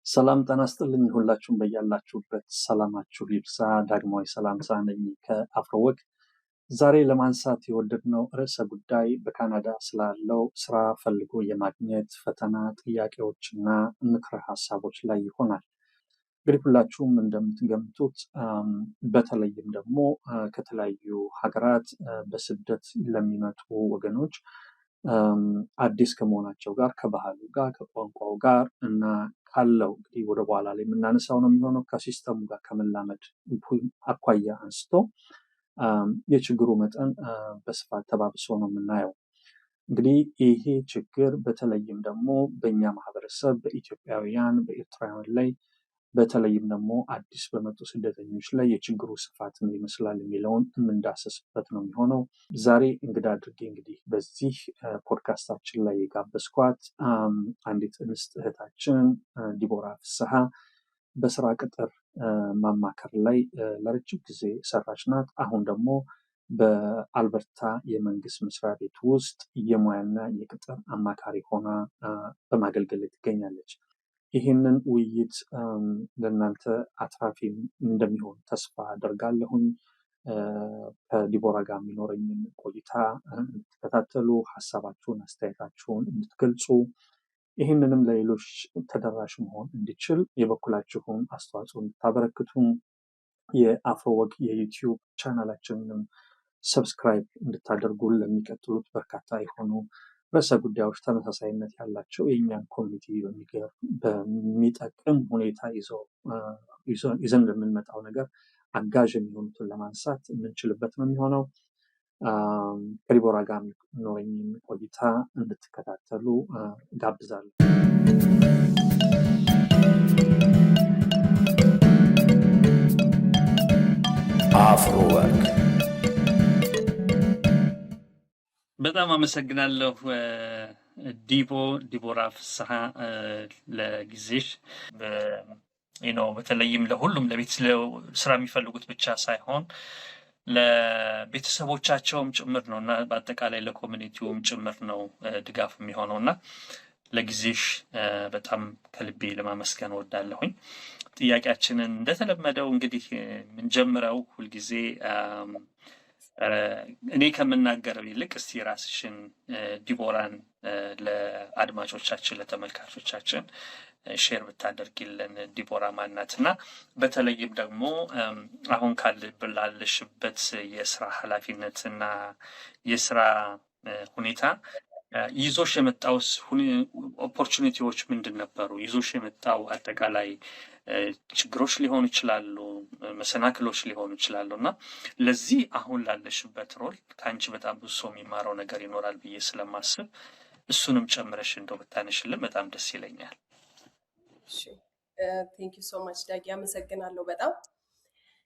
ሰላም ጤና ይስጥልኝ ሁላችሁም በያላችሁበት ሰላማችሁ ይብዛ። ዳግማዊ ሰላምታ ነኝ ከአፍሮወግ። ዛሬ ለማንሳት የወደድነው ርዕሰ ጉዳይ በካናዳ ስላለው ስራ ፈልጎ የማግኘት ፈተና፣ ጥያቄዎችና ምክረ ሀሳቦች ላይ ይሆናል። እንግዲህ ሁላችሁም እንደምትገምቱት በተለይም ደግሞ ከተለያዩ ሀገራት በስደት ለሚመጡ ወገኖች አዲስ ከመሆናቸው ጋር ከባህሉ ጋር ከቋንቋው ጋር እና ካለው እንግዲህ ወደ በኋላ ላይ የምናነሳው ነው የሚሆነው ከሲስተሙ ጋር ከመላመድ አኳያ አንስቶ የችግሩ መጠን በስፋት ተባብሶ ነው የምናየው። እንግዲህ ይሄ ችግር በተለይም ደግሞ በእኛ ማህበረሰብ በኢትዮጵያውያን በኤርትራውያን ላይ በተለይም ደግሞ አዲስ በመጡ ስደተኞች ላይ የችግሩ ስፋት ምን ይመስላል የሚለውን የምንዳሰስበት ነው የሚሆነው። ዛሬ እንግዳ አድርጌ እንግዲህ በዚህ ፖድካስታችን ላይ የጋበዝኳት አንዲት እንስት እህታችን ዲቦራ ፍስሐ በስራ ቅጥር ማማከር ላይ ለረጅም ጊዜ ሰራች ናት። አሁን ደግሞ በአልበርታ የመንግስት መስሪያ ቤት ውስጥ የሙያና የቅጥር አማካሪ ሆና በማገልገል ላይ ትገኛለች። ይህንን ውይይት ለእናንተ አትራፊ እንደሚሆን ተስፋ አደርጋለሁኝ። ከዲቦራ ጋር የሚኖረኝን ቆይታ እንድትከታተሉ፣ ሀሳባችሁን አስተያየታችሁን እንድትገልጹ፣ ይህንንም ለሌሎች ተደራሽ መሆን እንዲችል የበኩላችሁን አስተዋጽኦ እንድታበረክቱ፣ የአፍሮወግ የዩቲዩብ ቻናላችንንም ሰብስክራይብ እንድታደርጉ ለሚቀጥሉት በርካታ የሆኑ ርዕሰ ጉዳዮች ተመሳሳይነት ያላቸው የእኛን ኮሚኒቲ በሚጠቅም ሁኔታ ይዘን ለምንመጣው ነገር አጋዥ የሚሆኑትን ለማንሳት የምንችልበት ነው የሚሆነው። ከዲቦራ ጋር የሚኖረኝ ቆይታ እንድትከታተሉ ጋብዛለሁ። አፍሮወግ በጣም አመሰግናለሁ ዲቦራ ፍስሐ ለጊዜሽ። በተለይም ለሁሉም ለቤት ስራ የሚፈልጉት ብቻ ሳይሆን ለቤተሰቦቻቸውም ጭምር ነው እና በአጠቃላይ ለኮሚኒቲውም ጭምር ነው ድጋፍ የሚሆነው እና ለጊዜሽ በጣም ከልቤ ለማመስገን ወዳለሁኝ። ጥያቄያችንን እንደተለመደው እንግዲህ የምንጀምረው ሁልጊዜ እኔ ከምናገረው ይልቅ እስቲ ራስሽን ዲቦራን ለአድማጮቻችን ለተመልካቾቻችን ሼር ብታደርጊልን። ዲቦራ ማናት እና በተለይም ደግሞ አሁን ላለሽበት የስራ ኃላፊነትና የስራ ሁኔታ ይዞሽ የመጣውስ ኦፖርቹኒቲዎች ምንድን ነበሩ? ይዞሽ የመጣው አጠቃላይ ችግሮች ሊሆኑ ይችላሉ፣ መሰናክሎች ሊሆኑ ይችላሉ እና ለዚህ አሁን ላለሽበት ሮል ከአንቺ በጣም ብዙ ሰው የሚማረው ነገር ይኖራል ብዬ ስለማስብ እሱንም ጨምረሽ እንደው ብታነሽልን በጣም ደስ ይለኛል። ቴንክ ዩ ሶ ማች ዳጊ፣ አመሰግናለሁ በጣም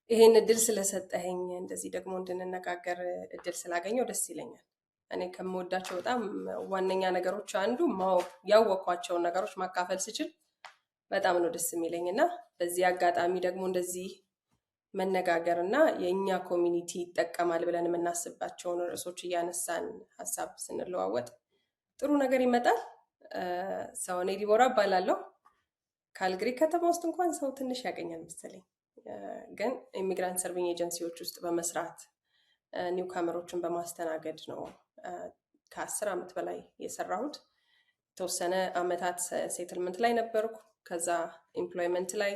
ይሄን እድል ስለሰጠኸኝ፣ እንደዚህ ደግሞ እንድንነጋገር እድል ስላገኘው ደስ ይለኛል። እኔ ከምወዳቸው በጣም ዋነኛ ነገሮች አንዱ ያወቅኳቸውን ነገሮች ማካፈል ስችል በጣም ነው ደስ የሚለኝ እና በዚህ አጋጣሚ ደግሞ እንደዚህ መነጋገር እና የእኛ ኮሚኒቲ ይጠቀማል ብለን የምናስባቸውን ርዕሶች እያነሳን ሀሳብ ስንለዋወጥ ጥሩ ነገር ይመጣል። ሰው እኔ ዲቦራ እባላለሁ። ካልግሪ ከተማ ውስጥ እንኳን ሰው ትንሽ ያገኛል መሰለኝ፣ ግን ኢሚግራንት ሰርቪንግ ኤጀንሲዎች ውስጥ በመስራት ኒው ካመሮችን በማስተናገድ ነው ከ10 ዓመት በላይ የሰራሁት። የተወሰነ አመታት ሴትልመንት ላይ ነበርኩ። ከዛ ኤምፕሎይመንት ላይ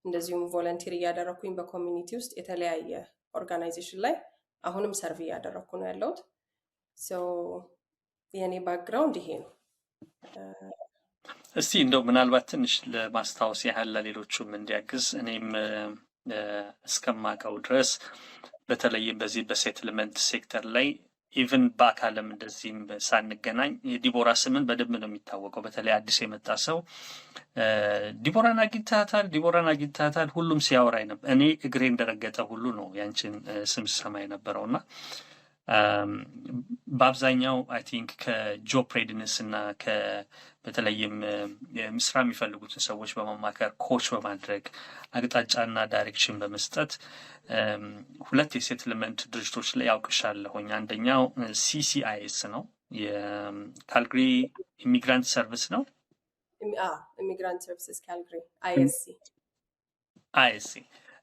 እንደዚሁም ቮለንቲር እያደረኩኝ በኮሚኒቲ ውስጥ የተለያየ ኦርጋናይዜሽን ላይ አሁንም ሰርቪ እያደረኩ ነው ያለሁት። የኔ ባክግራውንድ ይሄ ነው። እስቲ እንደው ምናልባት ትንሽ ለማስታወስ ያህል ለሌሎቹም እንዲያግዝ እኔም እስከማውቀው ድረስ በተለይም በዚህ በሴትልመንት ሴክተር ላይ ኢቭን በአካልም እንደዚህም ሳንገናኝ የዲቦራ ስምን በደንብ ነው የሚታወቀው። በተለይ አዲስ የመጣ ሰው ዲቦራን አግኝታታል ሁሉም ሲያወራኝ ነበር። እኔ እግሬ እንደረገጠ ሁሉ ነው ያንቺን ስም ስሰማ የነበረው እና በአብዛኛው አይ ቲንክ ከጆብ ሬዲነስ እና በተለይም ስራ የሚፈልጉትን ሰዎች በማማከር ኮች በማድረግ አቅጣጫና ዳይሬክሽን በመስጠት 2 የሴትልመንት ድርጅቶች ላይ ያውቅሻለሁኝ። አንደኛው CCIS ነው፣ የካልግሪ ኢሚግራንት ሰርቪስ ነው። ኢሚግራንት ሰርቪስስ ካልጋሪ ISC አይሲ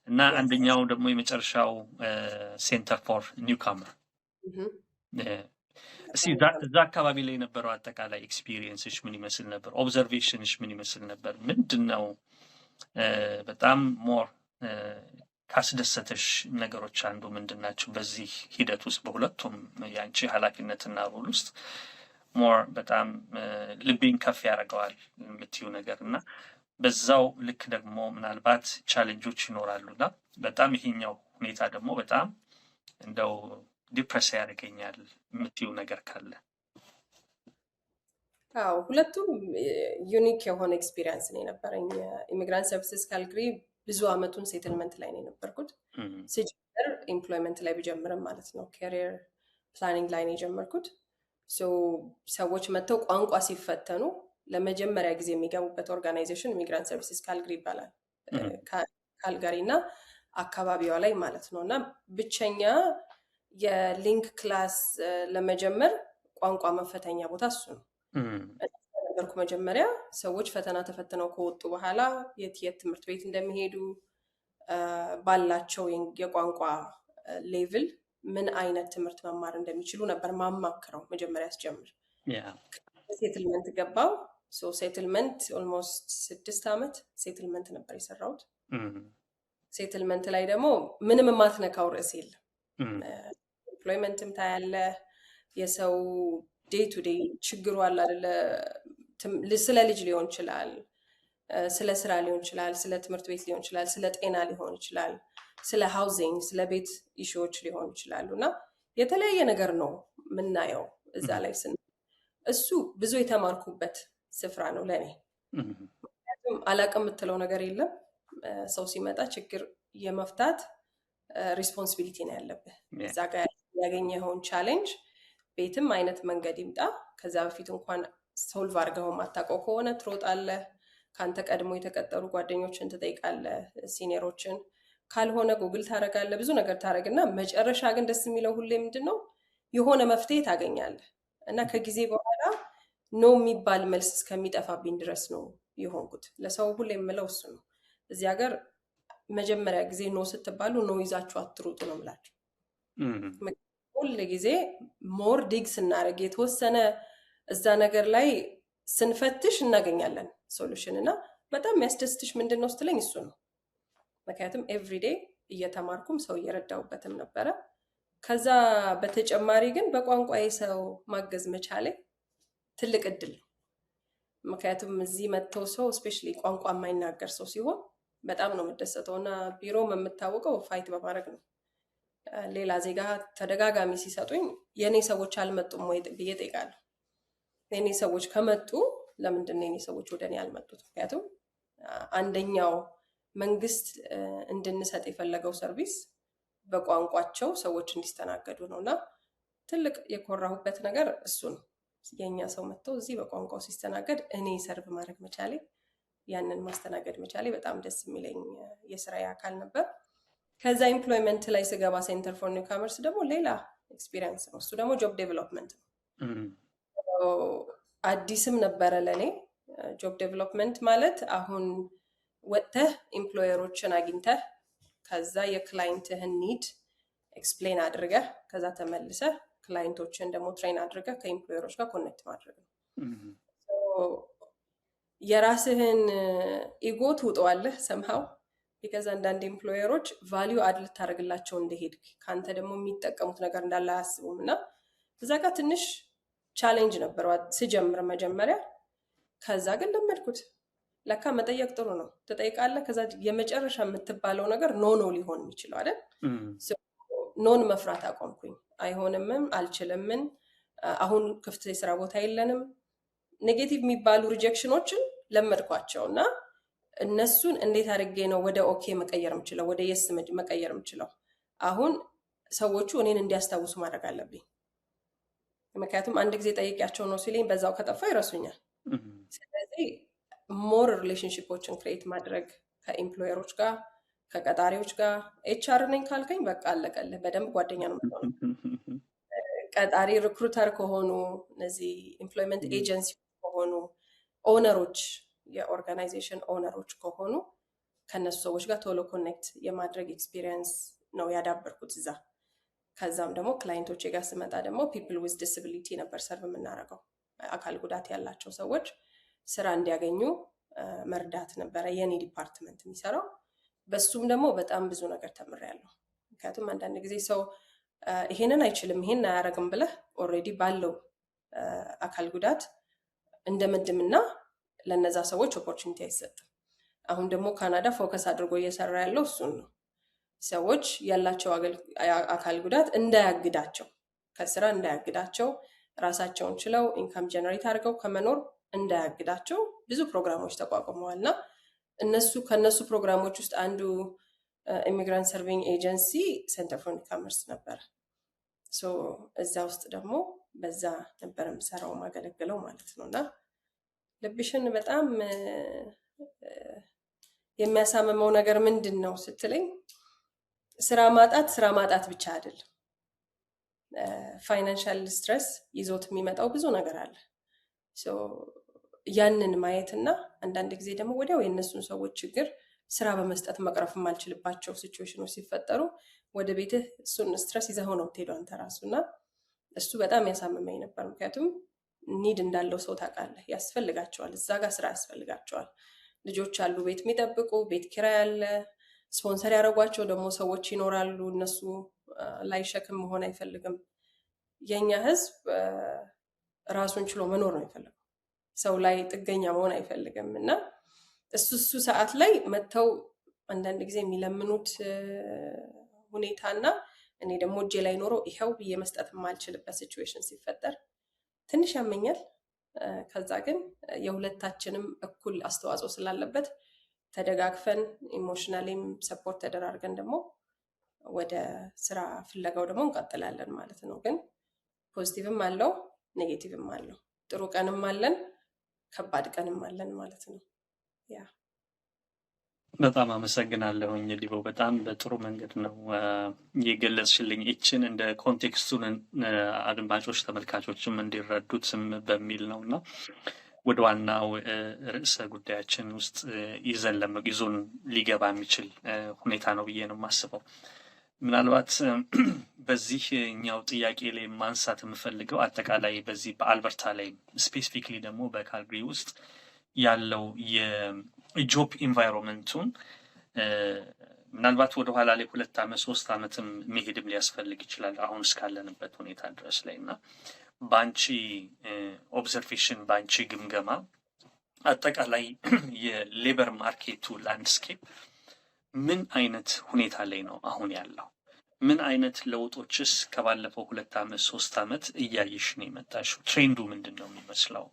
እና አንደኛው ደግሞ የመጨረሻው ሴንተር ፎር ኒውካመር እዛ አካባቢ ላይ የነበረው አጠቃላይ ኤክስፒሪየንስሽ ምን ይመስል ነበር? ኦብዘርቬሽንሽ ምን ይመስል ነበር? ምንድን ነው በጣም ሞር ካስደሰተሽ ነገሮች አንዱ ምንድን ናቸው? በዚህ ሂደት ውስጥ በሁለቱም የአንቺ ኃላፊነትና ሮል ውስጥ ሞር በጣም ልቤን ከፍ ያደርገዋል የምትይው ነገር እና በዛው ልክ ደግሞ ምናልባት ቻሌንጆች ይኖራሉና በጣም ይሄኛው ሁኔታ ደግሞ በጣም እንደው ዲፕረስ ያደርገኛል የምትይው ነገር ካለ? አዎ ሁለቱም ዩኒክ የሆነ ኤክስፒሪየንስ ነው የነበረኝ። ኢሚግራንት ሰርቪስስ ካልጋሪ ብዙ አመቱን ሴትልመንት ላይ ነው የነበርኩት። ሲጀምር ኤምፕሎይመንት ላይ ቢጀምርም ማለት ነው ካሪየር ፕላኒንግ ላይ ነው የጀመርኩት። ሰዎች መጥተው ቋንቋ ሲፈተኑ ለመጀመሪያ ጊዜ የሚገቡበት ኦርጋናይዜሽን ኢሚግራንት ሰርቪስስ ካልጋሪ ይባላል። ካልጋሪ እና አካባቢዋ ላይ ማለት ነው። እና ብቸኛ የሊንክ ክላስ ለመጀመር ቋንቋ መፈተኛ ቦታ እሱ ነው ነበርኩ። መጀመሪያ ሰዎች ፈተና ተፈትነው ከወጡ በኋላ የት ትምህርት ቤት እንደሚሄዱ ባላቸው የቋንቋ ሌቭል ምን አይነት ትምህርት መማር እንደሚችሉ ነበር ማማክረው መጀመሪያ ያስጀምር። ሴትልመንት ገባው። ሴትልመንት ኦልሞስት 6 አመት ሴትልመንት ነበር የሰራሁት። ሴትልመንት ላይ ደግሞ ምንም የማትነካው ርዕስ የለም። ኤምፕሎይመንትም ታያለ፣ የሰው ዴይ ቱ ዴይ ችግሩ አለ አይደለ? ስለ ልጅ ሊሆን ይችላል፣ ስለ ስራ ሊሆን ይችላል፣ ስለ ትምህርት ቤት ሊሆን ይችላል፣ ስለ ጤና ሊሆን ይችላል፣ ስለ ሃውዚንግ፣ ስለ ቤት ኢሹዎች ሊሆን ይችላሉ። እና የተለያየ ነገር ነው የምናየው እዛ ላይ እሱ ብዙ የተማርኩበት ስፍራ ነው ለኔ። ምክንያቱም አላቅም የምትለው ነገር የለም። ሰው ሲመጣ ችግር የመፍታት ሪስፖንሲቢሊቲ ነው ያለብህ። እዛ ጋር ያገኘኸውን ቻሌንጅ ቤትም አይነት መንገድ ይምጣ ከዛ በፊት እንኳን ሶልቭ አድርገው ማታውቀው ከሆነ ትሮጣለህ። ካንተ ቀድሞ የተቀጠሩ ጓደኞችን ትጠይቃለህ፣ ሲኒየሮችን፣ ካልሆነ ጉግል ታረጋለህ፣ ብዙ ነገር ታረግና መጨረሻ ግን ደስ የሚለው ሁሌ ምንድነው የሆነ መፍትሄ ታገኛለህ። እና ከጊዜ በኋላ ኖ የሚባል መልስ እስከሚጠፋብኝ ድረስ ነው የሆንኩት። ለሰው ሁሌ የምለው እሱ ነው። እዚህ ሀገር መጀመሪያ ጊዜ ኖ ስትባሉ ኖ ይዛችሁ አትሩጡ ነው የምላችሁ። ሁል ጊዜ ሞር ዲግ ስናደርግ የተወሰነ እዛ ነገር ላይ ስንፈትሽ እናገኛለን ሶሉሽን። እና በጣም የሚያስደስትሽ ምንድን ነው ስትለኝ እሱ ነው። ምክንያቱም ኤቭሪዴይ እየተማርኩም ሰው እየረዳሁበትም ነበረ። ከዛ በተጨማሪ ግን በቋንቋዬ ሰው ማገዝ መቻሌ ትልቅ እድል ነው። ምክንያቱም እዚህ መጥተው ሰው ስፔሻሊ ቋንቋ የማይናገር ሰው ሲሆን በጣም ነው የምደሰተው። እና ቢሮም የምታወቀው ፋይት በማድረግ ነው። ሌላ ዜጋ ተደጋጋሚ ሲሰጡኝ የኔ ሰዎች አልመጡም ወይ ብዬ እጠይቃለሁ። የኔ ሰዎች ከመጡ ለምንድን ነው የኔ ሰዎች ወደ እኔ ያልመጡት? ምክንያቱም አንደኛው መንግስት እንድንሰጥ የፈለገው ሰርቪስ በቋንቋቸው ሰዎች እንዲስተናገዱ ነው። እና ትልቅ የኮራሁበት ነገር እሱ ነው። የኛ ሰው መጥተው እዚህ በቋንቋው ሲስተናገድ እኔ ሰርቭ ማድረግ መቻሌ፣ ያንን ማስተናገድ መቻሌ በጣም ደስ የሚለኝ የስራዬ አካል ነበር። ከዛ ኤምፕሎይመንት ላይ ስገባ ሴንተር ፎር ኒው ካመርስ ደግሞ ሌላ ኤክስፒሪየንስ ነው። እሱ ደግሞ ጆብ ዴቨሎፕመንት ነው። አዲስም ነበረ ለኔ። ጆብ ዴቨሎፕመንት ማለት አሁን ወጥተህ ኤምፕሎየሮችን አግኝተህ ከዛ የክላይንትህን ኒድ ኤክስፕሌን አድርገህ ከዛ ተመልሰህ ክላይንቶችን ደግሞ ትሬን አድርገህ ከኤምፕሎየሮች ጋር ኮኔክት ማድረግ ነው። የራስህን ኢጎ ትውጠዋለህ ሰምሃው። ቢካዝ አንዳንድ ኤምፕሎየሮች ቫሊዩ አድ ልታደርግላቸው እንደሄድ ከአንተ ደግሞ የሚጠቀሙት ነገር እንዳለ አያስቡም። እና እዛ ጋር ትንሽ ቻሌንጅ ነበረው ስጀምር መጀመሪያ። ከዛ ግን ለመድኩት። ለካ መጠየቅ ጥሩ ነው። ትጠይቃለህ። ከዛ የመጨረሻ የምትባለው ነገር ኖ ሊሆን የሚችለው አይደል? ኖን መፍራት አቆምኩኝ። አይሆንምም፣ አልችልምን፣ አሁን ክፍት የስራ ቦታ የለንም፣ ኔጌቲቭ የሚባሉ ሪጀክሽኖችን ለመድኳቸው። እና እነሱን እንዴት አድርጌ ነው ወደ ኦኬ መቀየር የምችለው፣ ወደ የስ መቀየር የምችለው? አሁን ሰዎቹ እኔን እንዲያስታውሱ ማድረግ አለብኝ። ምክንያቱም አንድ ጊዜ ጠይቂያቸው ነው ሲለኝ በዛው ከጠፋ ይረሱኛል። ስለዚህ ሞር ሪሌሽንሽፖችን ክሬት ማድረግ ከኤምፕሎየሮች ጋር፣ ከቀጣሪዎች ጋር። ኤችአር ነኝ ካልከኝ በቃ አለቀልህ። በደንብ ጓደኛ ነው የምትሆነው። ቀጣሪ ሪክሩተር ከሆኑ፣ እነዚህ ኤምፕሎይመንት ኤጀንሲ ከሆኑ፣ ኦነሮች የኦርጋናይዜሽን ኦነሮች ከሆኑ ከነሱ ሰዎች ጋር ቶሎ ኮኔክት የማድረግ ኤክስፒሪየንስ ነው ያዳበርኩት እዛ። ከዛም ደግሞ ክላይንቶቼ ጋር ስመጣ ደግሞ ፒፕል ዊዝ ዲስቢሊቲ ነበር ሰርቭ የምናደርገው። አካል ጉዳት ያላቸው ሰዎች ስራ እንዲያገኙ መርዳት ነበረ የኔ ዲፓርትመንት የሚሰራው። በሱም ደግሞ በጣም ብዙ ነገር ተምሬያለሁ። ምክንያቱም አንዳንድ ጊዜ ሰው ይሄንን አይችልም ይሄን አያረግም ብለህ ኦልሬዲ ባለው አካል ጉዳት እንደምድምና ለነዛ ሰዎች ኦፖርቹኒቲ አይሰጥም። አሁን ደግሞ ካናዳ ፎከስ አድርጎ እየሰራ ያለው እሱን ነው። ሰዎች ያላቸው አካል ጉዳት እንዳያግዳቸው፣ ከስራ እንዳያግዳቸው፣ ራሳቸውን ችለው ኢንካም ጀነሬት አድርገው ከመኖር እንዳያግዳቸው ብዙ ፕሮግራሞች ተቋቁመዋል። እና ከነሱ ፕሮግራሞች ውስጥ አንዱ ኢሚግራንት ሰርቪንግ ኤጀንሲ ሴንተር ፎር ኒውካመርስ ነበረ። እዛ ውስጥ ደግሞ በዛ ነበር የምሰራው ማገለግለው ማለት ነው። እና ልብሽን በጣም የሚያሳምመው ነገር ምንድን ነው ስትለኝ፣ ስራ ማጣት ብቻ አይደለም። ፋይናንሻል ስትረስ ይዞት የሚመጣው ብዙ ነገር አለ። ያንን ማየትና አንዳንድ ጊዜ ደግሞ ወዲያው የእነሱን ሰዎች ችግር ስራ በመስጠት መቅረፍ የማልችልባቸው ሲቹዌሽኖች ሲፈጠሩ ወደ ቤትህ እሱን ስትረስ ይዘው ነው የምትሄደው አንተ ራሱ። እና እሱ በጣም ያሳምመኝ ነበር። ምክንያቱም ኒድ እንዳለው ሰው ታውቃለህ፣ ያስፈልጋቸዋል፣ እዛ ጋር ስራ ያስፈልጋቸዋል። ልጆች አሉ ቤት የሚጠብቁ፣ ቤት ኪራይ አለ፣ ስፖንሰር ያደረጓቸው ደግሞ ሰዎች ይኖራሉ። እነሱ ላይ ሸክም መሆን አይፈልግም። የኛ ህዝብ ራሱን ችሎ መኖር ነው የሚፈልገው፣ ሰው ላይ ጥገኛ መሆን አይፈልግም። እና እሱ ሰዓት ላይ መጥተው አንዳንድ ጊዜ የሚለምኑት ሁኔታና እኔ ደግሞ እጄ ላይ ኖሮ ይኸው ብዬ መስጠት የማልችልበት ሲቹዌሽን ሲፈጠር ትንሽ ያመኛል። ከዛ ግን የሁለታችንም እኩል አስተዋጽኦ ስላለበት ተደጋግፈን ኢሞሽናሊም ሰፖርት ተደራርገን ደግሞ ወደ ስራ ፍለጋው ደግሞ እንቀጥላለን ማለት ነው። ግን ፖዚቲቭም አለው ኔጌቲቭም አለው። ጥሩ ቀንም አለን፣ ከባድ ቀንም አለን ማለት ነው። ያ በጣም አመሰግናለሁኝ ዲቦ። በጣም በጥሩ መንገድ ነው የገለጽሽልኝ። ይችን እንደ ኮንቴክስቱን አድማጮች ተመልካቾችም እንዲረዱትም በሚል ነው እና ወደ ዋናው ርዕሰ ጉዳያችን ውስጥ ይዞን ሊገባ የሚችል ሁኔታ ነው ብዬ ነው የማስበው። ምናልባት በዚህኛው ጥያቄ ላይ ማንሳት የምፈልገው አጠቃላይ በዚህ በአልበርታ ላይ ስፔሲፊክሊ ደግሞ በካልጋሪ ውስጥ ያለው የጆብ ኢንቫይሮንመንቱን ምናልባት ወደኋላ ላይ 2 ዓመት 3 ዓመትም መሄድም ሊያስፈልግ ይችላል አሁን እስካለንበት ሁኔታ ድረስ ላይ እና በአንቺ ኦብዘርቬሽን በአንቺ ግምገማ አጠቃላይ የሌበር ማርኬቱ ላንድስኬፕ ምን አይነት ሁኔታ ላይ ነው አሁን ያለው? ምን አይነት ለውጦችስ ከባለፈው 2 ዓመት 3 ዓመት እያየሽ ነው የመጣሽው? ትሬንዱ ምንድን ነው የሚመስለው?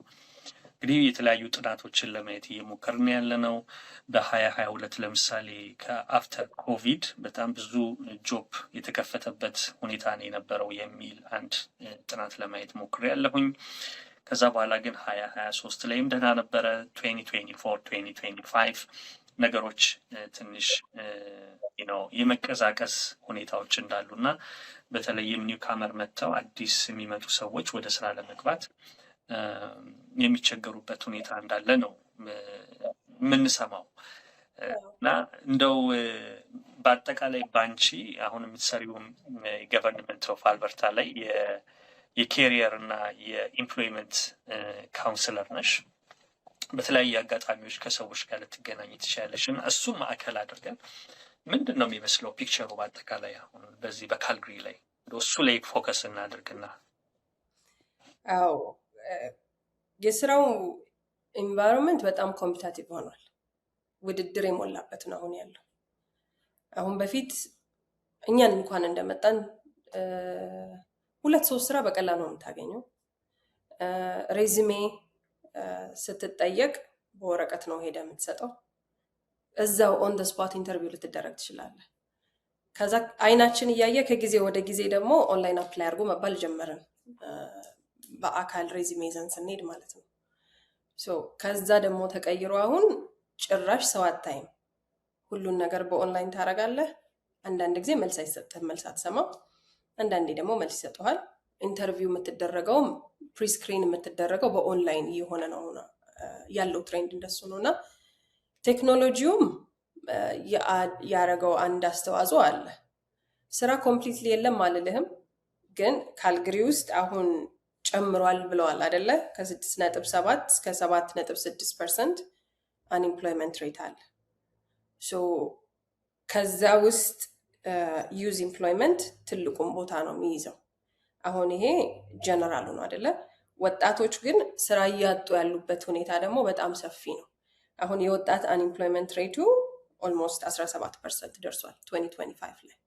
እንግዲህ የተለያዩ ጥናቶችን ለማየት እየሞከርን ያለ ነው። በ2022 ለምሳሌ ከአፍተር ኮቪድ በጣም ብዙ ጆብ የተከፈተበት ሁኔታ ነው የነበረው የሚል አንድ ጥናት ለማየት ሞክሬያለሁኝ። ከዛ በኋላ ግን 2023 ላይም ደህና ነበረ። 2024 2025 ነገሮች ትንሽ የመቀዛቀስ ሁኔታዎች እንዳሉና በተለይም ኒውካመር መጥተው አዲስ የሚመጡ ሰዎች ወደ ስራ ለመግባት የሚቸገሩበት ሁኔታ እንዳለ ነው የምንሰማው። እና እንደው በአጠቃላይ ባንቺ አሁን የምትሰሪው ገቨርንመንት ኦፍ አልበርታ ላይ የኬሪየር እና የኢምፕሎይመንት ካውንስለር ነሽ። በተለያየ አጋጣሚዎች ከሰዎች ጋር ልትገናኝ ትችላለሽ እና እሱም ማዕከል አድርገን ምንድን ነው የሚመስለው ፒክቸሩ በአጠቃላይ አሁን በዚህ በካልጋሪ ላይ እሱ ላይ ፎከስ እናድርግና። አዎ የስራው ኢንቫይሮንመንት በጣም ኮምፒታቲቭ ሆኗል። ውድድር የሞላበት ነው አሁን ያለው። አሁን በፊት እኛን እንኳን እንደመጣን 2-3 ስራ በቀላሉ ነው የምታገኘው። ሬዝሜ ስትጠየቅ በወረቀት ነው ሄደ የምትሰጠው። እዛው ኦን ደ ስፖት ኢንተርቪው ልትደረግ ትችላለህ። ከዛ አይናችን እያየ ከጊዜ ወደ ጊዜ ደግሞ ኦንላይን አፕላይ አድርጎ መባል ጀመረን፣ በአካል ሬዝሜ ይዘን ስንሄድ ማለት ነው። ከዛ ደግሞ ተቀይሮ አሁን ጭራሽ ሰው አታይም፣ ሁሉን ነገር በኦንላይን ታደርጋለህ። አንዳንድ ጊዜ መልስ አይሰጥህም፣ መልስ አትሰማም። አንዳንዴ ደግሞ መልስ ይሰጡሃል። ኢንተርቪው የምትደረገውም ፕሪስክሪን የምትደረገው በኦንላይን እየሆነ ነው ያለው ትሬንድ እንደሱ ነውና ቴክኖሎጂውም ያረገው አንድ አስተዋጽኦ አለ። ስራ ኮምፕሊትሊ የለም አልልህም፣ ግን ካልግሪ ውስጥ አሁን ጨምሯል ብለዋል አይደለ? ከ6.7 እስከ 7.6% አንኤምፕሎይመንት ሬት አለ። ሶ ከዛ ውስጥ ዩዝ ኤምፕሎይመንት ትልቁን ቦታ ነው የሚይዘው። አሁን ይሄ ጀነራል ነው አይደለ? ወጣቶች ግን ስራ እያጡ ያሉበት ሁኔታ ደግሞ በጣም ሰፊ ነው። አሁን የወጣት አንኤምፕሎይመንት ሬቱ ኦልሞስት 17% ደርሷል 2025 ላይ።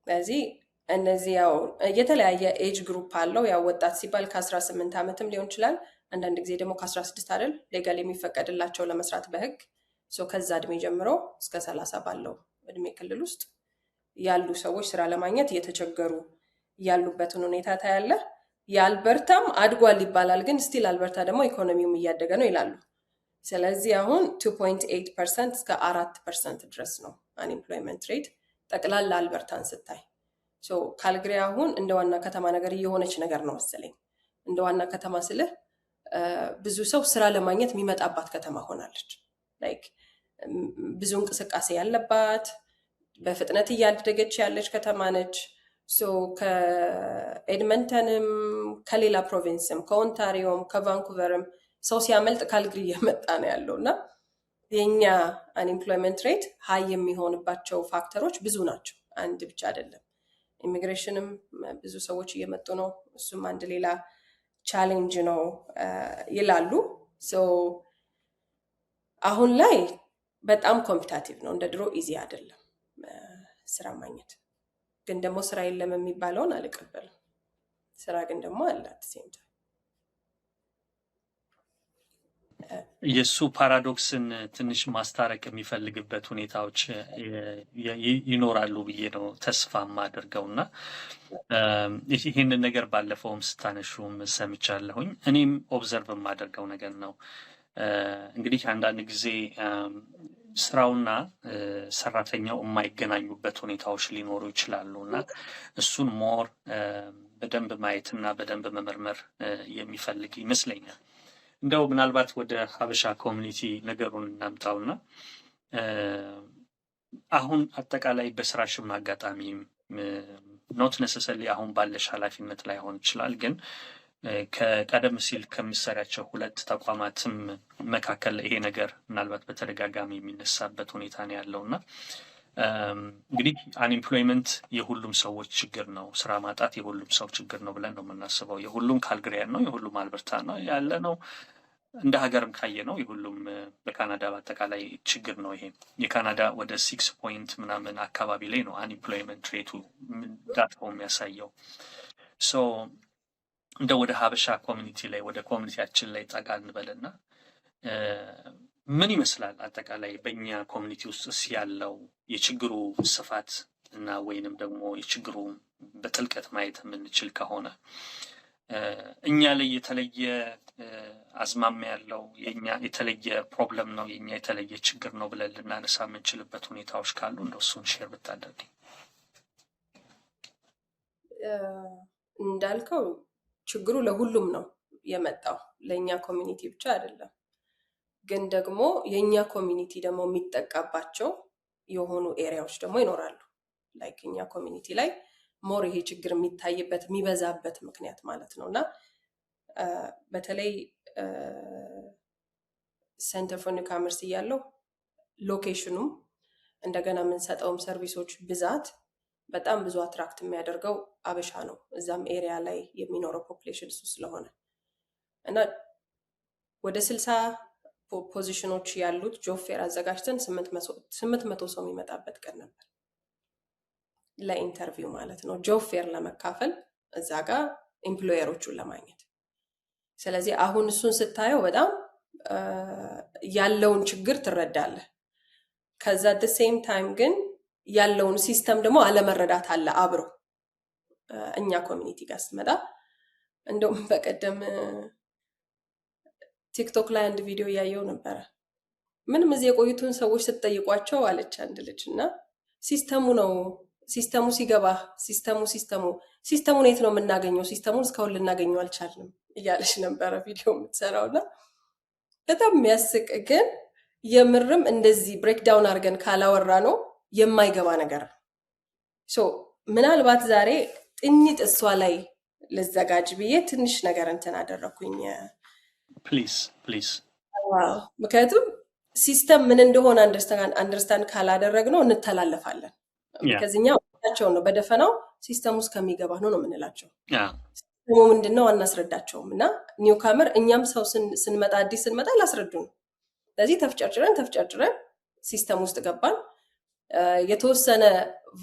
ስለዚህ እነዚህ ያው የተለያየ ኤጅ ግሩፕ አለው። ያው ወጣት ሲባል ከ18 ዓመትም ሊሆን ይችላል፣ አንዳንድ ጊዜ ደግሞ ከ16 አይደል ሌጋል የሚፈቀድላቸው ለመስራት በህግ። ከዛ እድሜ ጀምሮ እስከ 30 ባለው እድሜ ክልል ውስጥ ያሉ ሰዎች ስራ ለማግኘት እየተቸገሩ ያሉበትን ሁኔታ ታያለ። የአልበርታም አድጓል ይባላል፣ ግን ስቲል አልበርታ ደግሞ ኢኮኖሚውም እያደገ ነው ይላሉ። ስለዚህ አሁን 2.8% እስከ 4% ድረስ ነው አንኤምፕሎይመንት ሬት ጠቅላላ አልበርታን ስታይ። ካልግሪ አሁን እንደ ዋና ከተማ ነገር እየሆነች ነገር ነው መሰለኝ። እንደ ዋና ከተማ ስልህ ብዙ ሰው ስራ ለማግኘት የሚመጣባት ከተማ ሆናለች። ላይክ ብዙ እንቅስቃሴ ያለባት በፍጥነት እያደገች ያለች ከተማ ነች። ከኤድመንተንም ከሌላ ፕሮቪንስም ከኦንታሪዮም ከቫንኩቨርም ሰው ሲያመልጥ ካልግሪ እየመጣ ነው ያለው እና የኛ አንኤምፕሎይመንት ሬት ሀይ የሚሆንባቸው ፋክተሮች ብዙ ናቸው፣ አንድ ብቻ አይደለም። ኢሚግሬሽንም ብዙ ሰዎች እየመጡ ነው፣ እሱም አንድ ሌላ ቻሌንጅ ነው ይላሉ። አሁን ላይ በጣም ኮምፒታቲቭ ነው፣ እንደ ድሮ ኢዚ አይደለም ስራ ማግኘት። ግን ደግሞ ስራ የለም የሚባለውን አልቀበልም። ስራ ግን ደግሞ አላት ሴንተር የሱ ፓራዶክስን ትንሽ ማስታረቅ የሚፈልግበት ሁኔታዎች ይኖራሉ ብዬ ነው ተስፋ የማደርገው እና ይህንን ነገር ባለፈውም ስታነሹም ሰምቻለሁኝ። እኔም ኦብዘርቭ የማደርገው ነገር ነው። እንግዲህ አንዳንድ ጊዜ ስራውና ሰራተኛው የማይገናኙበት ሁኔታዎች ሊኖሩ ይችላሉ እና እሱን ሞር በደንብ ማየትና በደንብ መመርመር የሚፈልግ ይመስለኛል። እንደው ምናልባት ወደ ሀበሻ ኮሚኒቲ ነገሩን እናምጣውና አሁን አጠቃላይ በስራሽም አጋጣሚ ኖት ነሰሰሊ አሁን ባለሽ ኃላፊነት ላይ ሆን ይችላል፣ ግን ከቀደም ሲል ከምሰሪያቸው ሁለት ተቋማትም መካከል ይሄ ነገር ምናልባት በተደጋጋሚ የሚነሳበት ሁኔታ ነው ያለውና እንግዲህ አንኤምፕሎይመንት የሁሉም ሰዎች ችግር ነው፣ ስራ ማጣት የሁሉም ሰው ችግር ነው ብለን ነው የምናስበው። የሁሉም ካልግሪያን ነው፣ የሁሉም አልበርታ ነው ያለ ነው። እንደ ሀገርም ካየ ነው የሁሉም በካናዳ በአጠቃላይ ችግር ነው። ይሄ የካናዳ ወደ 6 ፖይንት ምናምን አካባቢ ላይ ነው አንኤምፕሎይመንት ሬቱ ዳታው የሚያሳየው። እንደ ወደ ሀበሻ ኮሚኒቲ ላይ ወደ ኮሚኒቲያችን ላይ ጠጋ እንበልና ምን ይመስላል አጠቃላይ በእኛ ኮሚኒቲ ውስጥ ያለው የችግሩ ስፋት እና ወይንም ደግሞ የችግሩ በጥልቀት ማየት የምንችል ከሆነ እኛ ላይ የተለየ አዝማሚያ ያለው የኛ የተለየ ፕሮብለም ነው የኛ የተለየ ችግር ነው ብለን ልናነሳ የምንችልበት ሁኔታዎች ካሉ እንደሱን ሼር ብታደርጊ። እንዳልከው ችግሩ ለሁሉም ነው የመጣው፣ ለእኛ ኮሚኒቲ ብቻ አይደለም። ግን ደግሞ የእኛ ኮሚኒቲ ደግሞ የሚጠቃባቸው የሆኑ ኤሪያዎች ደግሞ ይኖራሉ። ላይክ እኛ ኮሚኒቲ ላይ ሞር ይሄ ችግር የሚታይበት የሚበዛበት ምክንያት ማለት ነው እና በተለይ ሴንተር ፎር ኒው ካመርስ እያለው ሎኬሽኑም እንደገና የምንሰጠውም ሰርቪሶች ብዛት በጣም ብዙ አትራክት የሚያደርገው አበሻ ነው። እዛም ኤሪያ ላይ የሚኖረው ፖፕሌሽን እሱ ስለሆነ እና ወደ 60 ፖዚሽኖች ያሉት ጆብ ፌር አዘጋጅተን 800 ሰው የሚመጣበት ቀን ነበር ለኢንተርቪው ማለት ነው፣ ጆብ ፌር ለመካፈል እዛ ጋር ኤምፕሎየሮቹን ለማግኘት። ስለዚህ አሁን እሱን ስታየው በጣም ያለውን ችግር ትረዳለህ። ከዛ at the same time ግን ያለውን ሲስተም ደግሞ አለመረዳት አለ አብሮ። እኛ ኮሚኒቲ ጋር ስትመጣ እንደውም በቀደም ቲክቶክ ላይ አንድ ቪዲዮ እያየው ነበረ። ምንም እዚህ የቆዩትን ሰዎች ስትጠይቋቸው አለች አንድ ልጅ እና ሲስተሙ ሲገባ ሲስተሙን የት ነው የምናገኘው? ሲስተሙን እስካሁን ልናገኘው አልቻልንም እያለች ነበረ ቪዲዮ የምትሰራው እና በጣም የሚያስቅ ግን የምርም እንደዚህ ብሬክዳውን አድርገን ካላወራ ነው የማይገባ ነገር ነው። ሶ ምናልባት ዛሬ ጥኒት እሷ ላይ ልዘጋጅ ብዬ ትንሽ ነገር እንትን አደረኩኝ። ፕሊዝ ፕሊዝ። ምክንያቱም ሲስተም ምን እንደሆነ አንደርስታንድ ካላደረግነው እንተላለፋለን። ከዚህኛው ነው በደፈናው ሲስተም ውስጥ ከሚገባ ነው የምንላቸው። ሲስተሙ ምንድነው አናስረዳቸውም። እና ኒው ካመር እኛም ሰው ስንመጣ አዲስ ስንመጣ ላስረዱ ነው። ስለዚህ ተፍጨርጭረን ሲስተም ውስጥ ገባን። የተወሰነ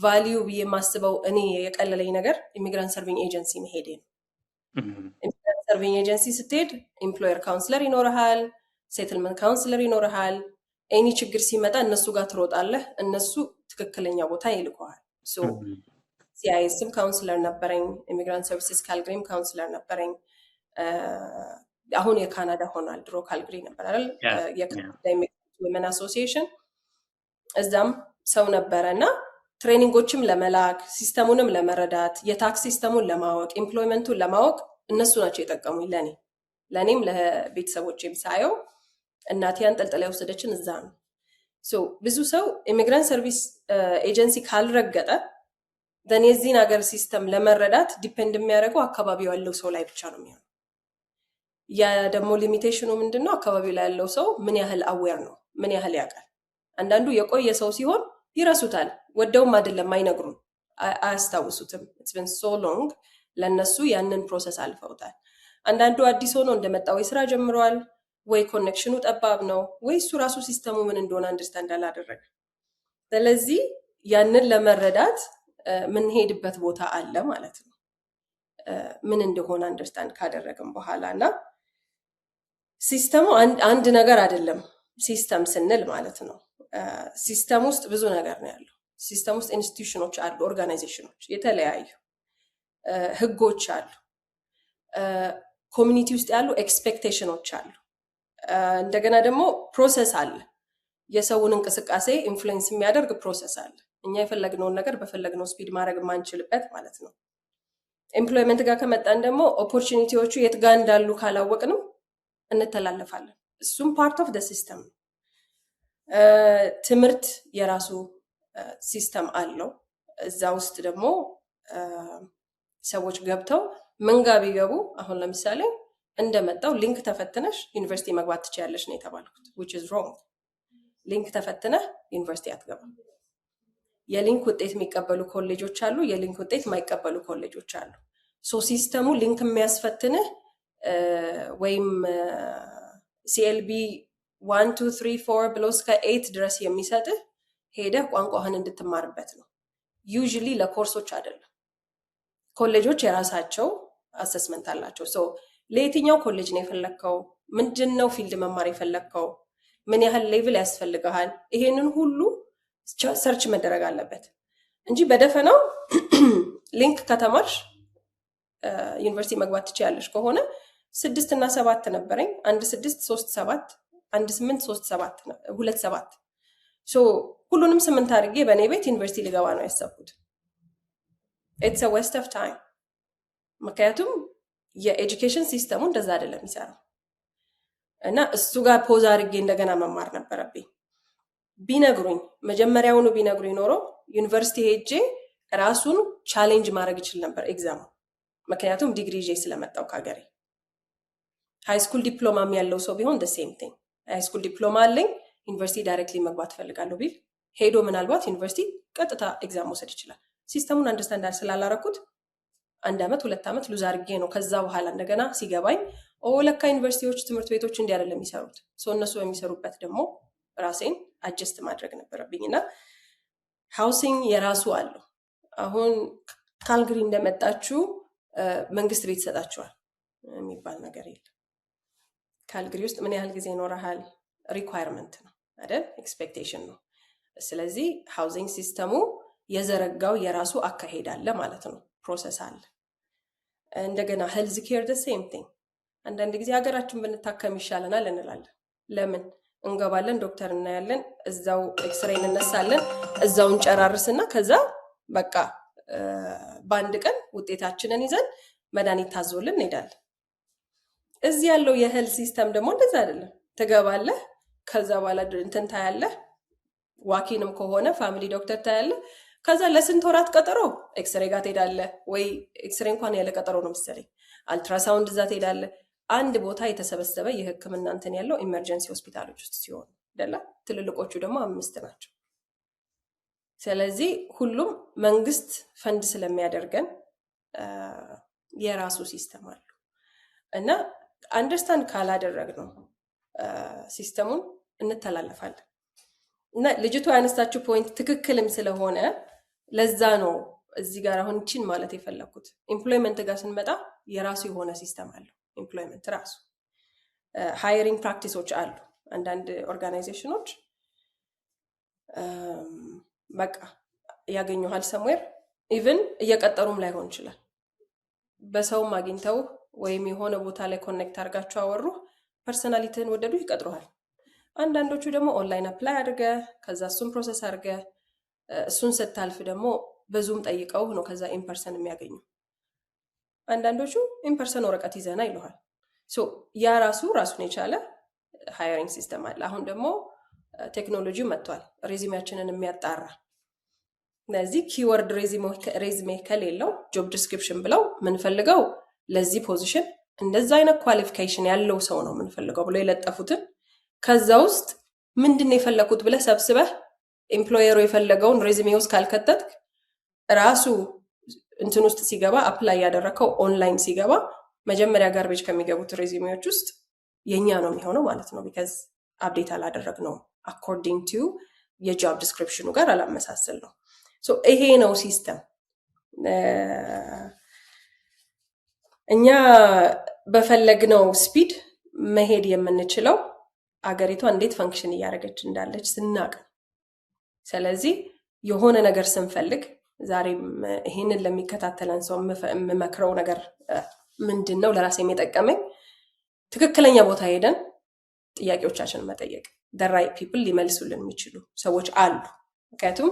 ቫሊዩ ብዬ የማስበው እኔ የቀለለኝ ነገር ኢሚግራንት ሰርቪንግ ኤጀንሲ መሄዴ ነው። ኢሚግራንት ሰርቪንግ ኤጀንሲ ስትሄድ ኤምፕሎየር ካውንስለር ይኖርሃል፣ ሴትልመንት ካውንስለር ይኖርሃል። ኤኒ ችግር ሲመጣ እነሱ ጋር ትሮጣለህ፣ እነሱ ትክክለኛ ቦታ ይልቀዋል። ሲአይኤስም ካውንስለር ነበረኝ፣ ኢሚግራንት ሰርቪስስ ካልግሪም ካውንስለር ነበረኝ። አሁን የካናዳ ሆኗል፣ ድሮ ካልግሪ ነበር አይደል? የካናዳ ኢሚግራንት ዊመን አሶሲዬሽን እዛም ሰው ነበረ እና ትሬኒንጎችም ለመላክ ሲስተሙንም ለመረዳት የታክስ ሲስተሙን ለማወቅ ኤምፕሎይመንቱን ለማወቅ እነሱ ናቸው የጠቀሙኝ። ለእኔም ለቤተሰቦቼም ሳየው እናቴ አንጠልጥላ የወሰደችን እዛ ነው። ብዙ ሰው ኢሚግራንት ሰርቪስ ኤጀንሲ ካልረገጠ የዚህን ሀገር ሲስተም ለመረዳት ዲፔንድ የሚያደርገው አካባቢው ያለው ሰው ላይ ብቻ ነው የሚሆነው። ያ ደግሞ ሊሚቴሽኑ ምንድነው? አካባቢው ላይ ያለው ሰው ምን ያህል አዌር ነው፣ ምን ያህል ያውቃል። አንዳንዱ የቆየ ሰው ሲሆን ይረሱታል፣ ወደውም አይደለም አይነግሩም፣ አያስታውሱትም። it's been so long ለነሱ ያንን ፕሮሰስ አልፈውታል። አንዳንዱ አዲስ ሆኖ እንደመጣ ወይ ስራ ጀምሯል፣ ወይ ኮኔክሽኑ ጠባብ ነው፣ ወይ እሱ ራሱ ሲስተሙ ምን እንደሆነ አንደርስታንድ አላደረገ። ስለዚህ ያንን ለመረዳት ምንሄድበት ቦታ አለ ማለት ነው፣ ምን እንደሆነ አንደርስታንድ ካደረግን በኋላ። እና ሲስተሙ አንድ ነገር አይደለም ሲስተም ስንል ማለት ነው። ሲስተም ውስጥ ብዙ ነገር ነው ያለው። ሲስተም ውስጥ ኢንስቲትዩሽኖች አሉ፣ ኦርጋናይዜሽኖች፣ የተለያዩ ህጎች አሉ፣ ኮሚኒቲ ውስጥ ያሉ ኤክስፔክቴሽኖች አሉ። እንደገና ደግሞ ፕሮሰስ አለ፣ የሰውን እንቅስቃሴ ኢንፍሉዌንስ የሚያደርግ ፕሮሰስ አለ። እኛ የፈለግነውን ነገር በፈለግነው ስፒድ ማድረግ የማንችልበት ማለት ነው። ኤምፕሎይመንት ጋር ከመጣን ደግሞ ኦፖርቹኒቲዎቹ የት ጋር እንዳሉ ካላወቅንም እንተላለፋለን። እሱም ፓርት ኦፍ ደ ሲስተም ነው። ትምህርት የራሱ ሲስተም አለው። እዛ ውስጥ ደግሞ ሰዎች ገብተው ምን ጋር ቢገቡ አሁን ለምሳሌ እንደመጣው ሊንክ ተፈትነሽ ዩኒቨርሲቲ መግባት ትችያለሽ ነው የተባልኩት፣ which is wrong። ሊንክ ተፈትነህ ዩኒቨርሲቲ አትገባም። የሊንክ ውጤት የሚቀበሉ ኮሌጆች አሉ፣ የሊንክ ውጤት የማይቀበሉ ኮሌጆች አሉ። ሲስተሙ ሊንክ የሚያስፈትንህ ወይም ሲኤልቢ 1 2 3 4 ብሎ እስከ 8 ድረስ የሚሰጥህ ሄደህ ቋንቋህን እንድትማርበት ነው። ዩዥሊ ለኮርሶች አይደለም። ኮሌጆች የራሳቸው አሰስመንት አላቸው። ለየትኛው ኮሌጅ ነው የፈለግከው? ምንድን ነው ፊልድ መማር የፈለግከው? ምን ያህል ሌቭል ያስፈልግሃል? ይሄንን ሁሉ ሰርች መደረግ አለበት እንጂ በደፈናው ሊንክ ከተማርሽ ዩኒቨርሲቲ መግባት ትችያለሽ ከሆነ 6 እና 7 ነበረኝ። 1 6 3 7 1 8 3 7 2 7 ሁሉንም 8 አድርጌ በእኔ ቤት ዩኒቨርሲቲ ልገባ ነው ያሰብኩት። it's a waste of time። ምክንያቱም የኤጁኬሽን ሲስተሙ እንደዛ አይደለም የሚሰራው። እና እሱ ጋር ፖዝ አድርጌ እንደገና መማር ነበረብኝ። ቢነግሩኝ መጀመሪያውኑ ቢነግሩኝ ኖሮ ዩኒቨርሲቲ ሄጄ ራሱን ቻሌንጅ ማድረግ ይችል ነበር ኤግዛም። ምክንያቱም ዲግሪ ይዤ ስለመጣው ከሀገሬ። ሃይስኩል ዲፕሎማም ያለው ሰው ቢሆን the same thing። ሃይስኩል ዲፕሎማ አለኝ ዩኒቨርሲቲ ዳይሬክትሊ መግባት ፈልጋለሁ ቢል ሄዶ ምናልባት ዩኒቨርሲቲ ቀጥታ ኤግዛም መውሰድ ይችላል። ሲስተሙን አንደርስታንድ ስላላረኩት 1 ዓመት 2 ዓመት ሉዝ አድርጌ ነው ከዛ በኋላ እንደገና ሲገባኝ ለካ ዩኒቨርሲቲዎች ትምህርት ቤቶች እንዲህ አይደለም የሚሰሩት። እነሱ በሚሰሩበት ደግሞ ራሴን አጀስት ማድረግ ነበረብኝ። እና ሃውሲንግ የራሱ አለው። አሁን ካልግሪ እንደመጣችሁ መንግስት ቤት ይሰጣችኋል የሚባል ነገር የለም። ካልግሪ ውስጥ ምን ያህል ጊዜ ይኖርሃል ሪኳየርመንት ነው አይደል? ኤክስፔክቴሽን ነው። ስለዚህ ሃውሲንግ ሲስተሙ የዘረጋው የራሱ አካሄድ አለ ማለት ነው፣ ፕሮሰስ አለ። እንደገና ሄልዝ ኬር the same thing። አንዳንድ ጊዜ ሀገራችን ብንታከም ይሻለናል እንላለን። ለምን? እንገባለን፣ ዶክተር እናያለን፣ እዛው ኤክስሬይ እንነሳለን፣ እዛው እንጨራርስና ከዛ በቃ በአንድ ቀን ውጤታችንን ይዘን መድኃኒት ታዞልን እንሄዳለን። እዚህ ያለው የሄልዝ ሲስተም ደግሞ እንደዛ አይደለም። ትገባለህ። ከዛ በኋላ እንትን ታያለህ። ዋኪንም ከሆነ ፋሚሊ ዶክተር ታያለህ። ከዛ ለስንት ወራት ቀጠሮ ኤክስሬ ጋር ትሄዳለህ፣ ወይ ኤክስሬ እንኳን ያለ ቀጠሮ ነው መሰለኝ፣ አልትራሳውንድ እዛ ትሄዳለህ። አንድ ቦታ የተሰበሰበ የህክምና እንትን ያለው ኢመርጀንሲ ሆስፒታሎች ውስጥ ሲሆን አይደለ? ትልልቆቹ ደግሞ 5 ናቸው። ስለዚህ ሁሉም መንግስት ፈንድ ስለሚያደርገን የራሱ ሲስተም አለው እና አንደርስታንድ ካላደረግ ነው ሲስተሙን እንተላለፋለን። እና ልጅቷ ያነሳችው ፖይንት ትክክልም ስለሆነ ለዛ ነው እዚህ ጋር አሁን ቺን ማለት የፈለኩት። ኤምፕሎይመንት ጋር ስንመጣ የራሱ የሆነ ሲስተም አለው። ኤምፕሎይመንት ራሱ ሃይሪንግ ፕራክቲሶች አሉ። አንዳንድ ኦርጋናይዜሽኖች በቃ ያገኙሃል ሰምዌር፣ ኢቭን እየቀጠሩም ላይሆን ይችላል። በሰውም አግኝተው ወይም የሆነ ቦታ ላይ ኮኔክት አድርጋቸው አወሩ፣ ፐርሰናሊቲህን ወደዱ፣ ይቀጥሩሃል። አንዳንዶቹ ደግሞ ኦንላይን አፕላይ አድርገ ከዛ እሱን ፕሮሰስ አድርገ እሱን ስታልፍ ደግሞ በዙም ጠይቀው ነው ከዛ ኢንፐርሰን የሚያገኙ። አንዳንዶቹ ኢንፐርሰን ወረቀት ይዘና ይለዋል። ያ ራሱን የቻለ ሃይሪንግ ሲስተም አለ። አሁን ደግሞ ቴክኖሎጂ መጥቷል ሬዚሜያችንን የሚያጣራ። ስለዚህ ኪወርድ ሬዚሜ ከሌለው ጆብ ዲስክሪፕሽን ብለው ምንፈልገው ለዚህ ፖዚሽን እንደዛ አይነት ኳሊፊኬሽን ያለው ሰው ነው ምንፈልገው ብለው የለጠፉትን ከዛ ውስጥ ምንድን የፈለኩት ብለህ ሰብስበህ ኤምፕሎየሩ የፈለገውን ሬዚሜ ውስጥ ካልከተትክ ራሱ እንትን ውስጥ ሲገባ አፕላይ ያደረከው ኦንላይን ሲገባ መጀመሪያ ጋርቤጅ ከሚገቡት ሬዚሜዎች ውስጥ የኛ ነው የሚሆነው ማለት ነው። ቢካዝ አፕዴት አላደረግ ነው አኮርዲንግ ቱ የጆብ ዲስክሪፕሽኑ ጋር አላመሳሰል ነው። ይሄ ነው ሲስተም። እኛ በፈለግነው ስፒድ መሄድ የምንችለው አገሪቷ እንዴት ፈንክሽን እያደረገች እንዳለች ስናቅ። ስለዚህ የሆነ ነገር ስንፈልግ ዛሬም ይሄንን ለሚከታተለን ሰው የምመክረው ነገር ምንድን ነው፣ ለራሴ የሚጠቀመኝ ትክክለኛ ቦታ ሄደን ጥያቄዎቻችንን መጠየቅ። the right people ሊመልሱልን የሚችሉ ሰዎች አሉ። ምክንያቱም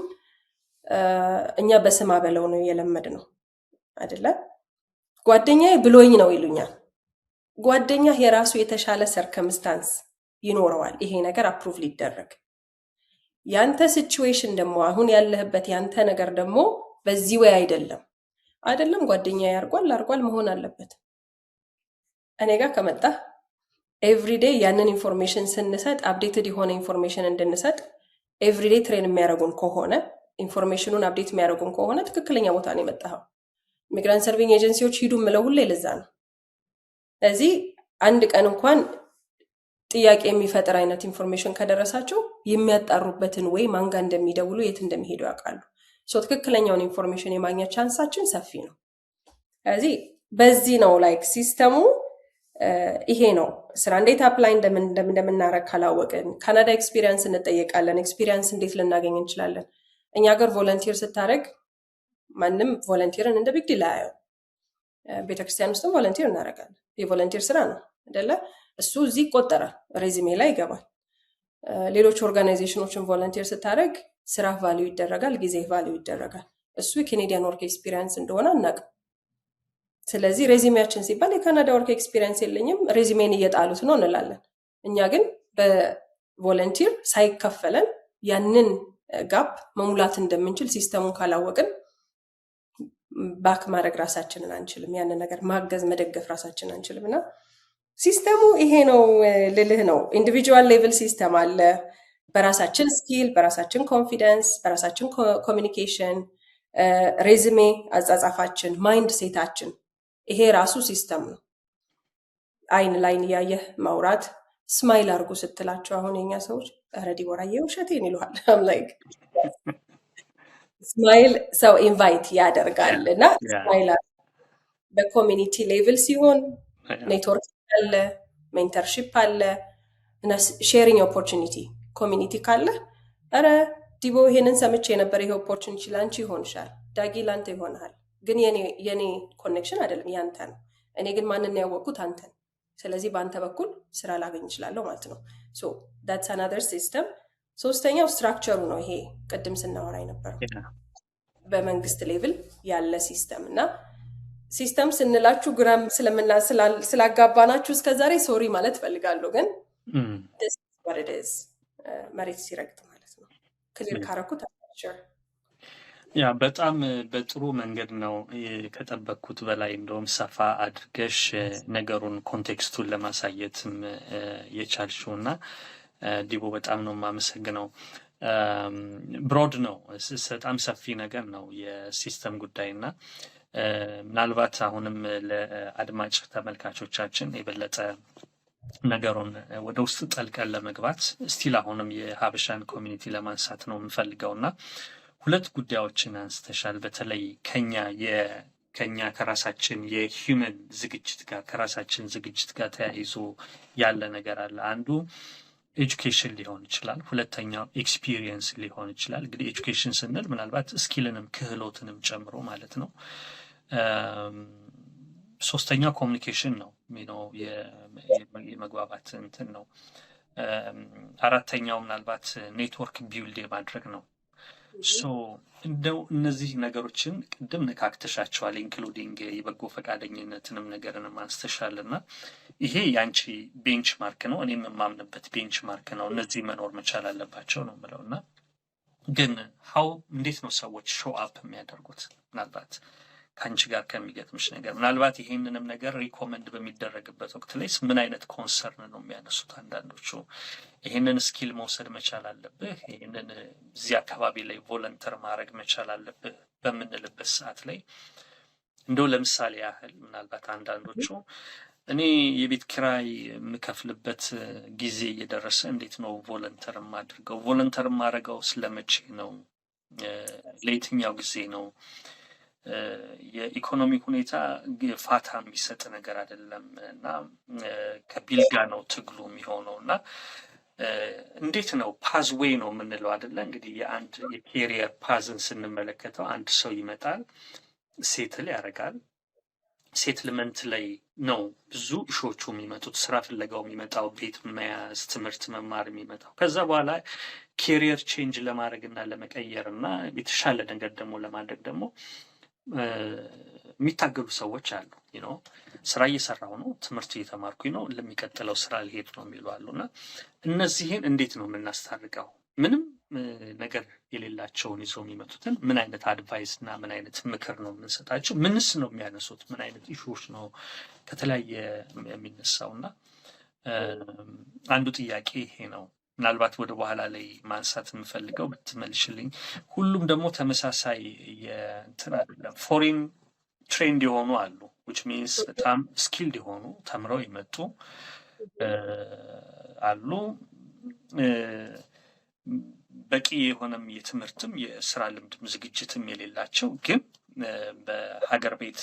እኛ በስማ በለው ነው የለመድነው አይደለ? ጓደኛዬ ብሎኝ ነው ይሉኛል። ጓደኛህ የራሱ የተሻለ ሰርከምስታንስ ይኖረዋል ይሄ ነገር አፕሩቭ ሊደረግ። ያንተ ሲቹዌሽን ደግሞ አሁን ያለህበት ያንተ ነገር ደግሞ በዚህ ወይ አይደለም ጓደኛዬ ያርጓል መሆን አለበት። እኔ ጋር ከመጣ ኤቭሪዴይ ያንን ኢንፎርሜሽን ስንሰጥ አፕዴትድ የሆነ ኢንፎርሜሽን እንድንሰጥ ኤቭሪዴይ ትሬን የሚያደርጉን ከሆነ ኢንፎርሜሽኑን አፕዴት የሚያደርጉን ከሆነ ትክክለኛ ቦታ ነው የመጣኸው። ሚግራንት ሰርቪንግ ኤጀንሲዎች ሂዱ ምለው ሁሌ ለዛ ነው። ስለዚህ አንድ ቀን እንኳን ጥያቄ የሚፈጥር አይነት ኢንፎርሜሽን ከደረሳቸው የሚያጣሩበትን ወይ ማንጋ እንደሚደውሉ የት እንደሚሄዱ ያውቃሉ። ትክክለኛውን ኢንፎርሜሽን የማግኘት ቻንሳችን ሰፊ ነው። ስለዚህ በዚህ ነው ላይክ ሲስተሙ ይሄ ነው። ስራ እንዴት አፕላይ እንደምናረግ ካላወቅን ካናዳ ኤክስፒሪየንስ እንጠየቃለን። ኤክስፒሪየንስ እንዴት ልናገኝ እንችላለን? እኛ ሀገር ቮለንቲር ስታደረግ ማንም ቮለንቲርን እንደ ቢግ ዲል አያየው። ቤተክርስቲያን ውስጥም ቮለንቲር እናደርጋለን። የቮለንቲር ስራ ነው አይደለ? እሱ እዚህ ይቆጠራል፣ ሬዚሜ ላይ ይገባል። ሌሎች ኦርጋናይዜሽኖችን ቮለንቲር ስታደረግ ስራ ቫሊዩ ይደረጋል፣ ጊዜ ቫሊዩ ይደረጋል። እሱ የኬኔዲያን ወርክ ኤክስፒሪየንስ እንደሆነ አናውቅም። ስለዚህ ሬዚሜያችን ሲባል የካናዳ ወርክ ኤክስፒሪየንስ የለኝም ሬዚሜን እየጣሉት ነው እንላለን። እኛ ግን በቮለንቲር ሳይከፈለን ያንን ጋፕ መሙላት እንደምንችል ሲስተሙን ካላወቅን ባክ ማድረግ ራሳችንን አንችልም። ያንን ነገር ማገዝ መደገፍ ራሳችንን አንችልም። እና ሲስተሙ ይሄ ነው ልልህ ነው። ኢንዲቪጁዋል ሌቭል ሲስተም አለ። በራሳችን ስኪል፣ በራሳችን ኮንፊደንስ፣ በራሳችን ኮሚኒኬሽን፣ ሬዝሜ አጻጻፋችን፣ ማይንድ ሴታችን ይሄ ራሱ ሲስተም ነው። አይን ላይን እያየህ ማውራት፣ ስማይል አድርጉ ስትላቸው አሁን የኛ ሰዎች ኧረ ዲቦራዬ ውሸቴን ይሉሃል። ላይክ ስማይል ሰው ኢንቫይት ያደርጋል እና ስማይል በኮሚኒቲ ሌቭል ሲሆን ኔትወርክ አለ፣ ሜንተርሺፕ አለ እና ሼሪንግ ኦፖርቹኒቲ ኮሚኒቲ ካለ ኧረ ዲቦ ይሄንን ሰምቼ ነበር፣ ይሄ ኦፖርቹኒቲ ላንቺ ይሆንሻል፣ ዳጊ ላንተ ይሆናል፣ ግን የኔ ኮኔክሽን አይደለም ያንተ ነው። እኔ ግን ማንን ያወቅኩት አንተን። ስለዚህ በአንተ በኩል ስራ ላገኝ እችላለሁ ማለት ነው። ሶ ዳትስ አናዘር ሲስተም። ሶስተኛው ስትራክቸሩ ነው። ይሄ ቅድም ስናወራ የነበረው በመንግስት ሌቭል ያለ ሲስተም እና ሲስተም ስንላችሁ ግራም ስላጋባናችሁ እስከዛሬ ሶሪ ማለት ፈልጋለሁ። ግን this is what it is መሬት ሲረግጥ ማለት ነው። ክሊር ካረኩት sure ያ በጣም በጥሩ መንገድ ነው ከጠበቅኩት በላይ እንደውም ሰፋ አድርገሽ ነገሩን ኮንቴክስቱን ለማሳየትም የቻልሽው እና ዲቦ በጣም ነው የማመሰግነው። ብሮድ ነው በጣም ሰፊ ነገር ነው የሲስተም ጉዳይ እና ምናልባት አሁንም ለአድማጭ ተመልካቾቻችን የበለጠ ነገሩን ወደ ውስጥ ጠልቀን ለመግባት ስቲል አሁንም የሀበሻን ኮሚኒቲ ለማንሳት ነው የምፈልገውና ሁለት ጉዳዮችን አንስተሻል። በተለይ ከኛ ከራሳችን የሂውመን ዝግጅት ጋር ከራሳችን ዝግጅት ጋር ተያይዞ ያለ ነገር አለ። አንዱ ኤጁኬሽን ሊሆን ይችላል፣ ሁለተኛው ኤክስፒሪየንስ ሊሆን ይችላል። እንግዲህ ኤጁኬሽን ስንል ምናልባት ስኪልንም ክህሎትንም ጨምሮ ማለት ነው። ሶስተኛው ኮሚኒኬሽን ነው የመግባባት እንትን ነው። አራተኛው ምናልባት ኔትወርክ ቢልድ የማድረግ ነው። እንደው እነዚህ ነገሮችን ቅድም ነካክተሻቸዋል፣ ኢንክሉዲንግ የበጎ ፈቃደኝነትንም ነገርንም አንስተሻልና ይሄ ያንቺ ቤንች ማርክ ነው፣ እኔም የማምንበት ቤንች ማርክ ነው። እነዚህ መኖር መቻል አለባቸው ነው የምለውና ግን እንዴት ነው ሰዎች ሾው አፕ የሚያደርጉት? ምናልባት ከአንቺ ጋር ከሚገጥምሽ ነገር ምናልባት ይሄንንም ነገር ሪኮመንድ በሚደረግበት ወቅት ላይ ምን አይነት ኮንሰርን ነው የሚያነሱት? አንዳንዶቹ ይሄንን ስኪል መውሰድ መቻል አለብህ፣ ይሄንን እዚህ አካባቢ ላይ ቮለንተር ማድረግ መቻል አለብህ በምንልበት ሰዓት ላይ እንደው ለምሳሌ ያህል ምናልባት አንዳንዶቹ እኔ የቤት ኪራይ የምከፍልበት ጊዜ እየደረሰ እንዴት ነው ቮለንተር ማድርገው? ቮለንተር ማድረገው ስለመቼ ነው? ለየትኛው ጊዜ ነው? የኢኮኖሚ ሁኔታ ፋታ የሚሰጥ ነገር አይደለም እና ከቢልጋ ነው ትግሉ የሚሆነው እና እንዴት ነው ፓዝዌይ ነው የምንለው አይደለ? እንግዲህ የአንድ የኬሪየር ፓዝን ስንመለከተው አንድ ሰው ይመጣል፣ ሴትል ያደርጋል። ሴትልመንት ላይ ነው ብዙ እሾቹ የሚመጡት፣ ስራ ፍለጋው የሚመጣው፣ ቤት መያዝ፣ ትምህርት መማር የሚመጣው። ከዛ በኋላ ኬሪየር ቼንጅ ለማድረግ እና ለመቀየር እና የተሻለ ነገር ደግሞ ለማድረግ ደግሞ የሚታገሉ ሰዎች አሉ። ስራ እየሰራሁ ነው፣ ትምህርት እየተማርኩኝ ነው፣ ለሚቀጥለው ስራ ሊሄድ ነው የሚሉ አሉ። እና እነዚህን እንዴት ነው የምናስታርቀው? ምንም ነገር የሌላቸውን ይዘው የሚመጡትን ምን አይነት አድቫይስ እና ምን አይነት ምክር ነው የምንሰጣቸው? ምንስ ነው የሚያነሱት? ምን አይነት ኢሹዎች ነው ከተለያየ የሚነሳው? እና አንዱ ጥያቄ ይሄ ነው። ምናልባት ወደ በኋላ ላይ ማንሳት የምፈልገው ብትመልሽልኝ። ሁሉም ደግሞ ተመሳሳይ የእንትን አይደለም። ፎሪን ትሬንድ የሆኑ አሉ which means በጣም ስኪልድ የሆኑ ተምረው የመጡ አሉ። በቂ የሆነም የትምህርትም የስራ ልምድም ዝግጅትም የሌላቸው ግን በሀገር ቤት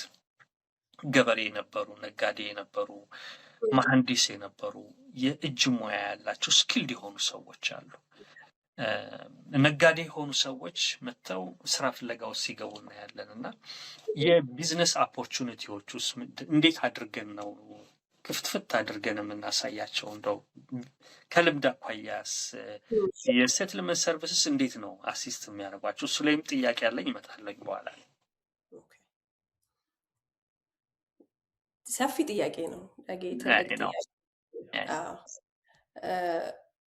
ገበሬ የነበሩ፣ ነጋዴ የነበሩ፣ መሐንዲስ የነበሩ የእጅ ሙያ ያላቸው ስኪልድ የሆኑ ሰዎች አሉ። ነጋዴ የሆኑ ሰዎች መጥተው ስራ ፍለጋው ሲገቡ እናያለን። እና የቢዝነስ ኦፖርቹኒቲዎች ውስጥ እንዴት አድርገን ነው ክፍትፍት አድርገን የምናሳያቸው? እንደው ከልምድ አኳያስ የሴትልመንት ሰርቪስስ እንዴት ነው አሲስት የሚያደርጓቸው? እሱ ላይም ጥያቄ ያለኝ ይመጣለኝ በኋላ። ሰፊ ጥያቄ ነው።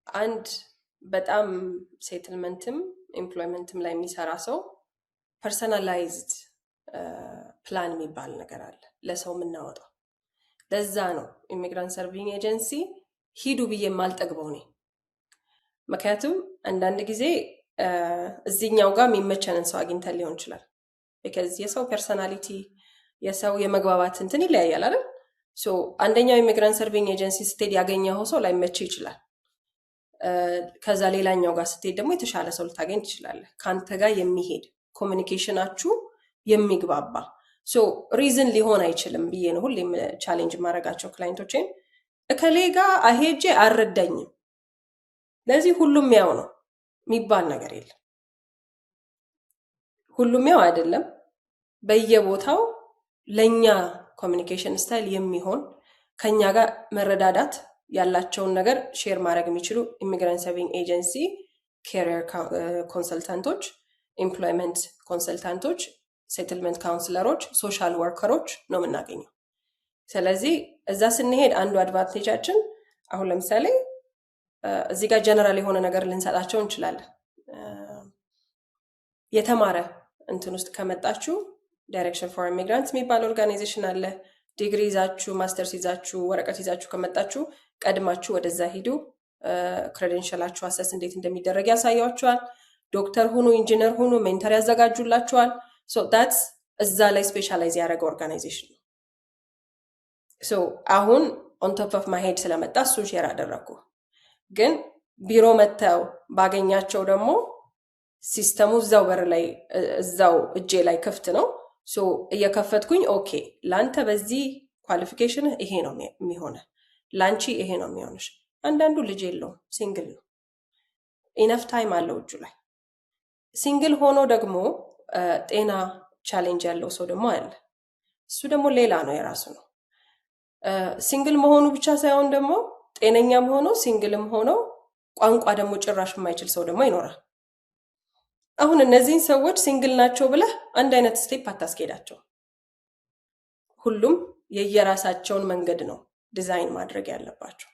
አንድ በጣም ሴትልመንትም ኤምፕሎይመንትም ላይ የሚሰራ ሰው ፐርሰናላይዝድ ፕላን የሚባል ነገር አለ ለሰው የምናወጣው። ለዛ ነው ኢሚግራንት ሰርቪንግ ኤጀንሲ ሂዱ ብዬ የማልጠግበው እኔ። ምክንያቱም አንዳንድ ጊዜ እዚህኛው ጋር የሚመቸንን ሰው አግኝተን ሊሆን ይችላል። ቢካዝ የሰው ፐርሰናሊቲ የሰው የመግባባት እንትን ይለያያል አይደል? አንደኛው ኢሚግራንት ሰርቪንግ ኤጀንሲ ስትሄድ ያገኘው ሰው ላይመች ይችላል። ከዛ ሌላኛው ጋር ስትሄድ ደግሞ የተሻለ ሰው ልታገኝ ትችላለህ፣ ከአንተ ጋር የሚሄድ ኮሚኒኬሽናችሁ የሚግባባ። ሪዝን ሊሆን አይችልም ብዬ ነው ሁሌም ቻሌንጅ ማድረጋቸው ክላይንቶችን። እከሌ ጋር አሄጄ አልረዳኝም፣ ለዚህ ሁሉም ያው ነው የሚባል ነገር የለም። ሁሉም ያው አይደለም። በየቦታው ለኛ ኮሚኒኬሽን ስታይል የሚሆን ከኛ ጋር መረዳዳት ያላቸውን ነገር ሼር ማድረግ የሚችሉ ኢሚግራንት ሰርቪንግ ኤጀንሲ ካሪየር ኮንሰልታንቶች፣ ኤምፕሎይመንት ኮንሰልታንቶች፣ ሴትልመንት ካውንስለሮች፣ ሶሻል ወርከሮች ነው የምናገኘው። ስለዚህ እዛ ስንሄድ አንዱ አድቫንቴጃችን አሁን ለምሳሌ እዚህ ጋር ጀነራል የሆነ ነገር ልንሰጣቸው እንችላለን። የተማረ እንትን ውስጥ ከመጣችሁ ዳይሬክሽን ፎር ኢሚግራንትስ የሚባል ኦርጋናይዜሽን አለ። ዲግሪ ይዛችሁ ማስተርስ ይዛችሁ ወረቀት ይዛችሁ ከመጣችሁ ቀድማችሁ ወደዛ ሂዱ። ክሬደንሻላችሁ አሰስ እንዴት እንደሚደረግ ያሳያችኋል። ዶክተር ሁኑ፣ ኢንጂነር ሁኑ፣ ሜንተር ያዘጋጁላችኋል። ሶ ዳትስ እዛ ላይ ስፔሻላይዝ ያደረገ ኦርጋናይዜሽን ነው። ሶ አሁን ኦን ቶፕ ኦፍ ማይ ሄድ ስለመጣ እሱን ሼር አደረግኩ። ግን ቢሮ መጥተው ባገኛቸው ደግሞ ሲስተሙ እዛው በር ላይ እዛው እጄ ላይ ክፍት ነው። ሶ እየከፈትኩኝ ኦኬ ለአንተ በዚህ ኳሊፊኬሽን ይሄ ነው የሚሆነ፣ ላንቺ ይሄ ነው የሚሆንሽ። አንዳንዱ ልጅ የለውም ሲንግል ነው፣ ኢነፍ ታይም አለው እጁ ላይ። ሲንግል ሆኖ ደግሞ ጤና ቻሌንጅ ያለው ሰው ደግሞ አለ። እሱ ደግሞ ሌላ ነው፣ የራሱ ነው። ሲንግል መሆኑ ብቻ ሳይሆን ደግሞ ጤነኛም ሆኖ ሲንግልም ሆኖ ቋንቋ ደግሞ ጭራሽ የማይችል ሰው ደግሞ ይኖራል። አሁን እነዚህን ሰዎች ሲንግል ናቸው ብለህ አንድ አይነት ስቴፕ አታስኬዳቸው። ሁሉም የየራሳቸውን መንገድ ነው ዲዛይን ማድረግ ያለባቸው።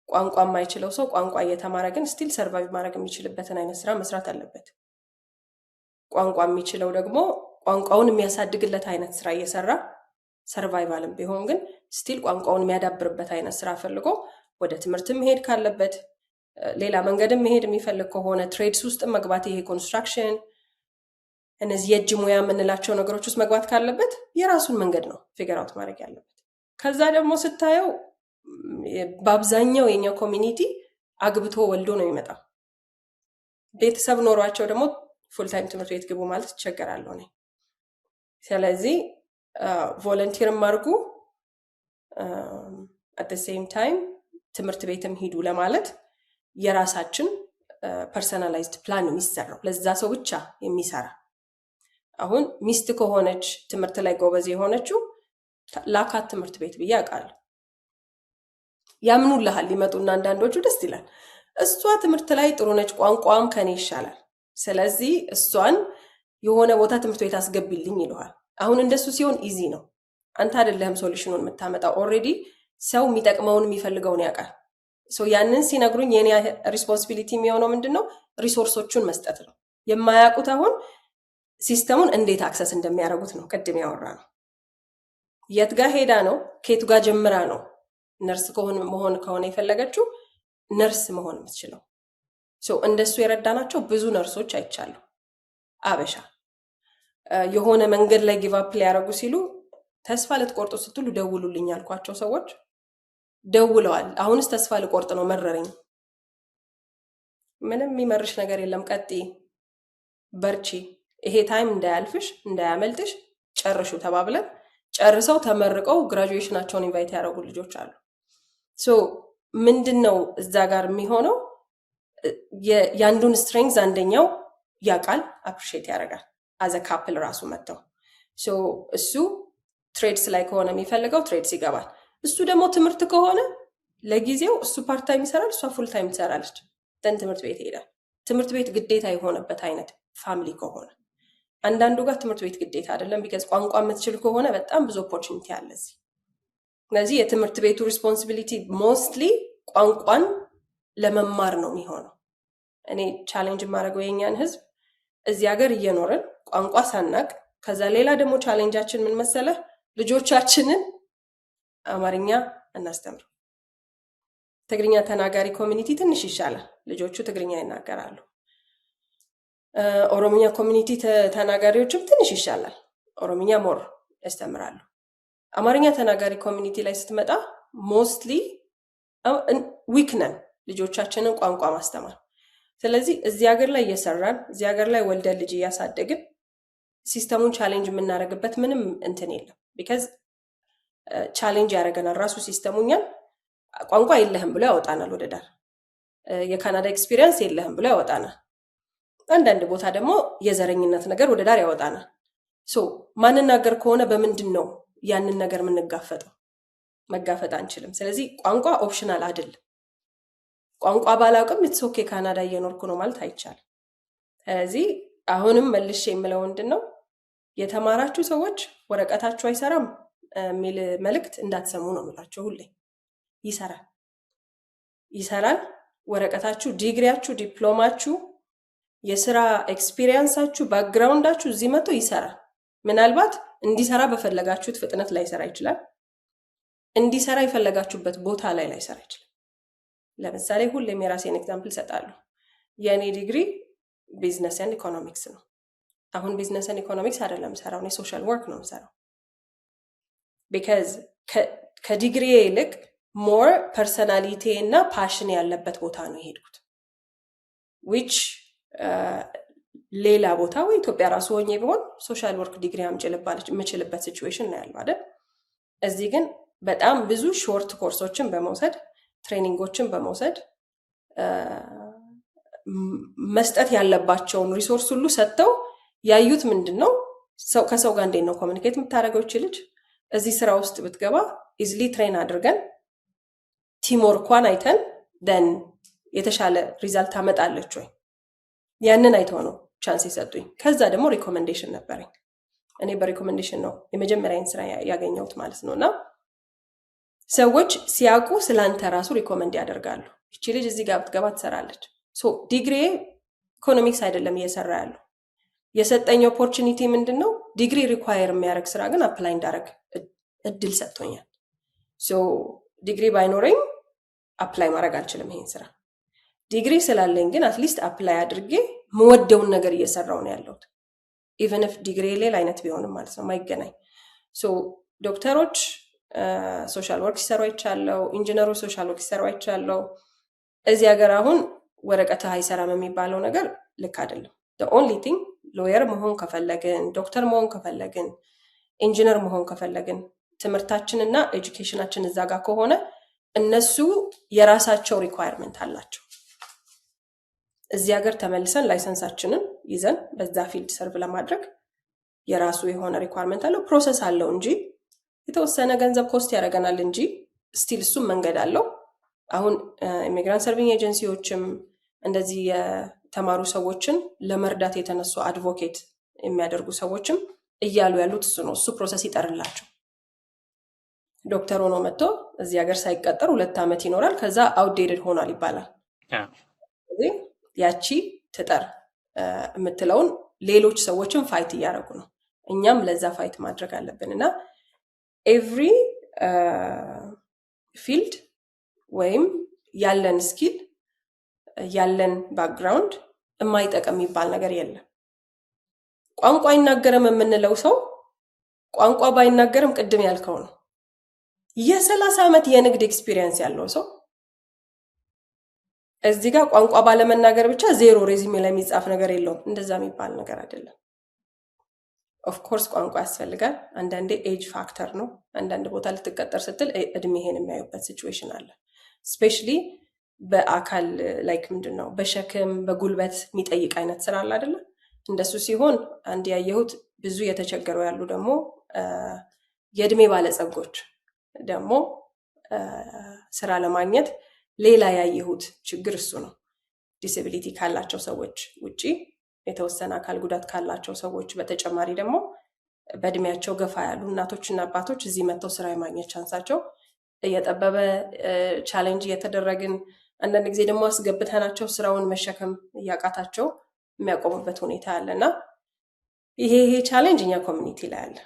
ቋንቋ የማይችለው ሰው ቋንቋ እየተማረ ግን ስቲል ሰርቫይቭ ማድረግ የሚችልበትን አይነት ስራ መስራት አለበት። ቋንቋ የሚችለው ደግሞ ቋንቋውን የሚያሳድግለት አይነት ስራ እየሰራ ሰርቫይቫልም ቢሆን ግን ስቲል ቋንቋውን የሚያዳብርበት አይነት ስራ ፈልጎ ወደ ትምህርትም መሄድ ካለበት፣ ሌላ መንገድም መሄድ የሚፈልግ ከሆነ ትሬድስ ውስጥ መግባት፣ ይሄ ኮንስትራክሽን፣ እነዚህ የእጅ ሙያ የምንላቸው ነገሮች ውስጥ መግባት ካለበት የራሱን መንገድ ነው ፊገር አውት ማድረግ ያለበት። ከዛ ደግሞ ስታየው በአብዛኛው የኛ ኮሚኒቲ አግብቶ ወልዶ ነው የሚመጣው። ቤተሰብ ኖሯቸው ደግሞ ፉልታይም ትምህርት ቤት ግቡ ማለት ይቸገራለሁ እኔ። ስለዚህ ቮለንቲርም አድርጉ፣ አት ዘ ሴም ታይም ትምህርት ቤትም ሂዱ ለማለት የራሳችን ፐርሰናላይዝድ ፕላን የሚሰራው ለዛ ሰው ብቻ የሚሰራ። አሁን ሚስት ከሆነች ትምህርት ላይ ጎበዝ የሆነችው ላካት ትምህርት ቤት ብዬ አውቃለሁ። ያምኑልሃል፣ ሊመጡና አንዳንዶቹ ደስ ይላል፣ እሷ ትምህርት ላይ ጥሩ ነች፣ ቋንቋም ከኔ ይሻላል፣ ስለዚህ እሷን የሆነ ቦታ ትምህርት ቤት አስገቢልኝ ይለዋል። አሁን እንደሱ ሲሆን ኢዚ ነው። አንተ አይደለህም ሶሉሽኑን የምታመጣው። ኦልሬዲ ሰው የሚጠቅመውን የሚፈልገውን ያውቃል። ያንን ሲነግሩኝ የኔ ሪስፖንሲቢሊቲ የሚሆነው ምንድነው? ሪሶርሶቹን መስጠት ነው። የማያውቁት አሁን ሲስተሙን እንዴት አክሰስ እንደሚያደርጉት ነው ቅድም ያወራ ነው። የት ጋር ሄዳ ነው፣ ከየቱ ጋር ጀምራ ነው ነርስ መሆን ከሆነ የፈለገችው ነርስ መሆን የምትችለው። እንደሱ የረዳናቸው ብዙ ነርሶች አይቻሉ። አበሻ የሆነ መንገድ ላይ ጊቫፕ ሊያደርጉ ሲሉ ተስፋ ልትቆርጡ ስትሉ ደውሉልኝ ያልኳቸው ሰዎች ደውለዋል። አሁንስ ተስፋ ልቆርጥ ነው መረረኝ። ምንም የሚመርሽ ነገር የለም፣ ቀጥይ፣ በርቺ፣ ይሄ ታይም እንዳያልፍሽ እንዳያመልጥሽ፣ ጨርሹ ተባብለን ጨርሰው ተመርቀው ግራጁዌሽናቸውን ኢንቫይት ያደረጉ ልጆች አሉ። ምንድነው እዛ ጋር የሚሆነው? የአንዱን ስትሬንግዝ አንደኛው ያውቃል፣ አፕሪሺየት ያደርጋል። አዘ ካፕል ራሱ መጥተው እሱ ትሬድስ ላይ ከሆነ የሚፈልገው ትሬድስ ይገባል። እሱ ደግሞ ትምህርት ከሆነ ለጊዜው እሱ ፓርት ታይም ይሰራል፣ እሷ ፉል ታይም ትሰራለች። ደን ትምህርት ቤት ይሄዳል። ትምህርት ቤት ግዴታ የሆነበት አይነት ፋሚሊ ከሆነ፣ አንዳንዱ ጋር ትምህርት ቤት ግዴታ አይደለም። ቢካዝ ቋንቋ የምትችል ከሆነ በጣም ብዙ ኦፖርቹኒቲ አለ እዚህ። ስለዚህ የትምህርት ቤቱ ሪስፖንሲቢሊቲ ሞስትሊ ቋንቋን ለመማር ነው የሚሆነው። እኔ ቻሌንጅ የማደርገው የኛን ህዝብ እዚህ ሀገር እየኖርን ቋንቋ ሳናቅ፣ ከዛ ሌላ ደግሞ ቻሌንጃችን ምን መሰለህ? ልጆቻችንን አማርኛ እናስተምር። ትግርኛ ተናጋሪ ኮሚኒቲ ትንሽ ይሻላል፣ ልጆቹ ትግርኛ ይናገራሉ። ኦሮምኛ ኮሚኒቲ ተናጋሪዎችም ትንሽ ይሻላል፣ ኦሮምኛ ሞር ያስተምራሉ። አማርኛ ተናጋሪ ኮሚኒቲ ላይ ስትመጣ ሞስትሊ ዊክ ነን ልጆቻችንን ቋንቋ ማስተማር። ስለዚህ እዚህ ሀገር ላይ እየሰራን እዚህ ሀገር ላይ ወልደን ልጅ እያሳደግን ሲስተሙን ቻሌንጅ የምናደርግበት ምንም እንትን የለም። ቢካዝ ቻሌንጅ ያደረገናል ራሱ ሲስተሙኛል። ቋንቋ የለህም ብሎ ያወጣናል ወደ ዳር። የካናዳ ኤክስፒሪየንስ የለህም ብሎ ያወጣናል። አንዳንድ ቦታ ደግሞ የዘረኝነት ነገር ወደ ዳር ያወጣናል። ማንናገር ከሆነ በምንድን ነው ያንን ነገር የምንጋፈጠው? መጋፈጥ አንችልም። ስለዚህ ቋንቋ ኦፕሽናል አይደለም። ቋንቋ ባላውቅም ኢትስ ካናዳ እየኖርኩ ነው ማለት አይቻልም። ስለዚህ አሁንም መልሼ የምለው ምንድን ነው፣ የተማራችሁ ሰዎች ወረቀታችሁ አይሰራም የሚል መልእክት እንዳትሰሙ ነው የምላቸው። ሁሌ ይሰራል። ወረቀታችሁ፣ ዲግሪያችሁ፣ ዲፕሎማችሁ፣ የስራ ኤክስፒሪየንሳችሁ፣ ባክግራውንዳችሁ እዚህ መጥቶ ይሰራል። ምናልባት እንዲሰራ በፈለጋችሁት ፍጥነት ላይ ይሰራ ይችላል። እንዲሰራ የፈለጋችሁበት ቦታ ላይ ላይሰራ ይችላል። ለምሳሌ ሁሌም የራሴን ኤግዛምፕል ሰጣለሁ። የኔ ዲግሪ ቢዝነስ ኤንድ ኢኮኖሚክስ ነው። አሁን ቢዝነስ ኤንድ ኢኮኖሚክስ አይደለም ሰራው፣ እኔ ሶሻል ወርክ ነው ሰራው። ቢካዝ ከዲግሪ ይልቅ ሞር ፐርሰናሊቲ እና ፓሽን ያለበት ቦታ ነው የሄድኩት። ዊች ሌላ ቦታ ወይ ኢትዮጵያ ራሱ ሆኜ ቢሆን ሶሻል ወርክ ዲግሪ አምጪልባለች የምችልበት ሲቹዌሽን ነው ያለው አይደል? እዚህ ግን በጣም ብዙ ሾርት ኮርሶችን በመውሰድ ትሬኒንጎችን በመውሰድ መስጠት ያለባቸውን ሪሶርስ ሁሉ ሰጥተው ያዩት ምንድነው ከሰው ጋር እንዴት ነው ኮሙኒኬት የምታደርገው ልጅ እዚህ ስራ ውስጥ ብትገባ ኢዝሊ ትሬን አድርገን ቲም ወርኳን አይተን ደን የተሻለ ሪዛልት ታመጣለች ወይ ያንን አይተው ነው ቻንስ የሰጡኝ። ከዛ ደግሞ ሪኮመንዴሽን ነበረኝ። እኔ በሪኮመንዴሽን ነው የመጀመሪያውን ስራ ያገኘሁት ማለት ነውና ሰዎች ሲያውቁ ስላንተ ራሱ ሪኮመንድ ያደርጋሉ። እቺ ልጅ እዚህ ጋር ብትገባ ትሰራለች። ሶ ዲግሪ ኢኮኖሚክስ አይደለም እየሰራ ያለው። የሰጠኝ ኦፖርቹኒቲ ምንድነው? ዲግሪ ሪኳየር የሚያደርግ ስራ ግን አፕላይ እንዳደርግ እድል ሰጥቶኛል። ሶ ዲግሪ ባይኖረኝ አፕላይ ማድረግ አልችልም ይሄን ስራ። ዲግሪ ስላለኝ ግን አትሊስት አፕላይ አድርጌ መወደውን ነገር እየሰራው ነው ያለሁት። ኢቨን ኢፍ ዲግሪ ሌላ አይነት ቢሆንም ማለት ነው ማይገናኝ። ሶ ዶክተሮች ሶሻል ወርክ ሲሰሩ አይቻለው፣ ኢንጂነሮች ሶሻል ወርክ ሲሰሩ አይቻለው። እዚህ ሀገር አሁን ወረቀት አይሰራም የሚባለው ነገር ልክ አይደለም። the only thing ሎየር መሆን ከፈለግን፣ ዶክተር መሆን ከፈለግን፣ ኢንጂነር መሆን ከፈለግን ትምህርታችንና ኤጁኬሽናችን እዛ ጋር ከሆነ እነሱ የራሳቸው ሪኳየርመንት አላቸው። እዚህ ሀገር ተመልሰን ላይሰንሳችንን ይዘን በዛ ፊልድ ሰርቭ ለማድረግ የራሱ የሆነ ሪኳየርመንት አለው፣ ፕሮሰስ አለው እንጂ የተወሰነ ገንዘብ ኮስት ያደርገናል እንጂ ስቲል እሱም መንገድ አለው። አሁን ኢሚግራንት ሰርቪንግ ኤጀንሲዎችም እንደዚህ የተማሩ ሰዎችን ለመርዳት የተነሱ አድቮኬት የሚያደርጉ ሰዎችም እያሉ ያሉት እሱ ነው። እሱ ፕሮሰስ ይጠርላቸው። ዶክተር ሆኖ መጥቶ እዚህ ሀገር ሳይቀጠር 2 ዓመት ይኖራል። ከዛ አውትዴትድ ሆኗል ይባላል። ያቺ ትጠር የምትለውን ሌሎች ሰዎችን ፋይት እያደረጉ ነው። እኛም ለዛ ፋይት ማድረግ አለብን እና ኤቭሪ ፊልድ ወይም ያለን ስኪል ያለን ባክግራውንድ የማይጠቅም የሚባል ነገር የለም። ቋንቋ አይናገርም የምንለው ሰው ቋንቋ ባይናገርም ቅድም ያልከው ነው የ30 ዓመት የንግድ ኤክስፒሪየንስ ያለው ሰው እዚህ ጋር ቋንቋ ባለመናገር ብቻ ዜሮ ሬዚሜ ላይ የሚጻፍ ነገር የለውም። እንደዛ የሚባል ነገር አይደለም። ኦፍ ኮርስ ቋንቋ ያስፈልጋል። አንዳንዴ ኤጅ ፋክተር ነው። አንዳንድ ቦታ ልትቀጠር ስትል እድሜህን የሚያዩበት ሲቹዌሽን አለ። ስፔሻሊ በአካል ላይክ ምንድነው በሸክም በጉልበት የሚጠይቅ አይነት ስራ አለ አይደለ? እንደሱ ሲሆን አንድ ያየሁት ብዙ የተቸገሩ ያሉ ደግሞ የእድሜ ባለጸጎች ደግሞ ስራ ለማግኘት ሌላ ያየሁት ችግር እሱ ነው። ዲስኤቢሊቲ ካላቸው ሰዎች ውጪ የተወሰነ አካል ጉዳት ካላቸው ሰዎች በተጨማሪ ደግሞ በእድሜያቸው ገፋ ያሉ እናቶችና አባቶች እዚህ መጥተው ስራ የማግኘት ቻንሳቸው እየጠበበ ቻሌንጅ እየተደረግን አንዳንድ ጊዜ ደግሞ አስገብተናቸው ስራውን መሸከም እያቃታቸው የሚያቆሙበት ሁኔታ አለና ይሄ ቻሌንጅ እኛ ኮሚኒቲ ላይ አለ።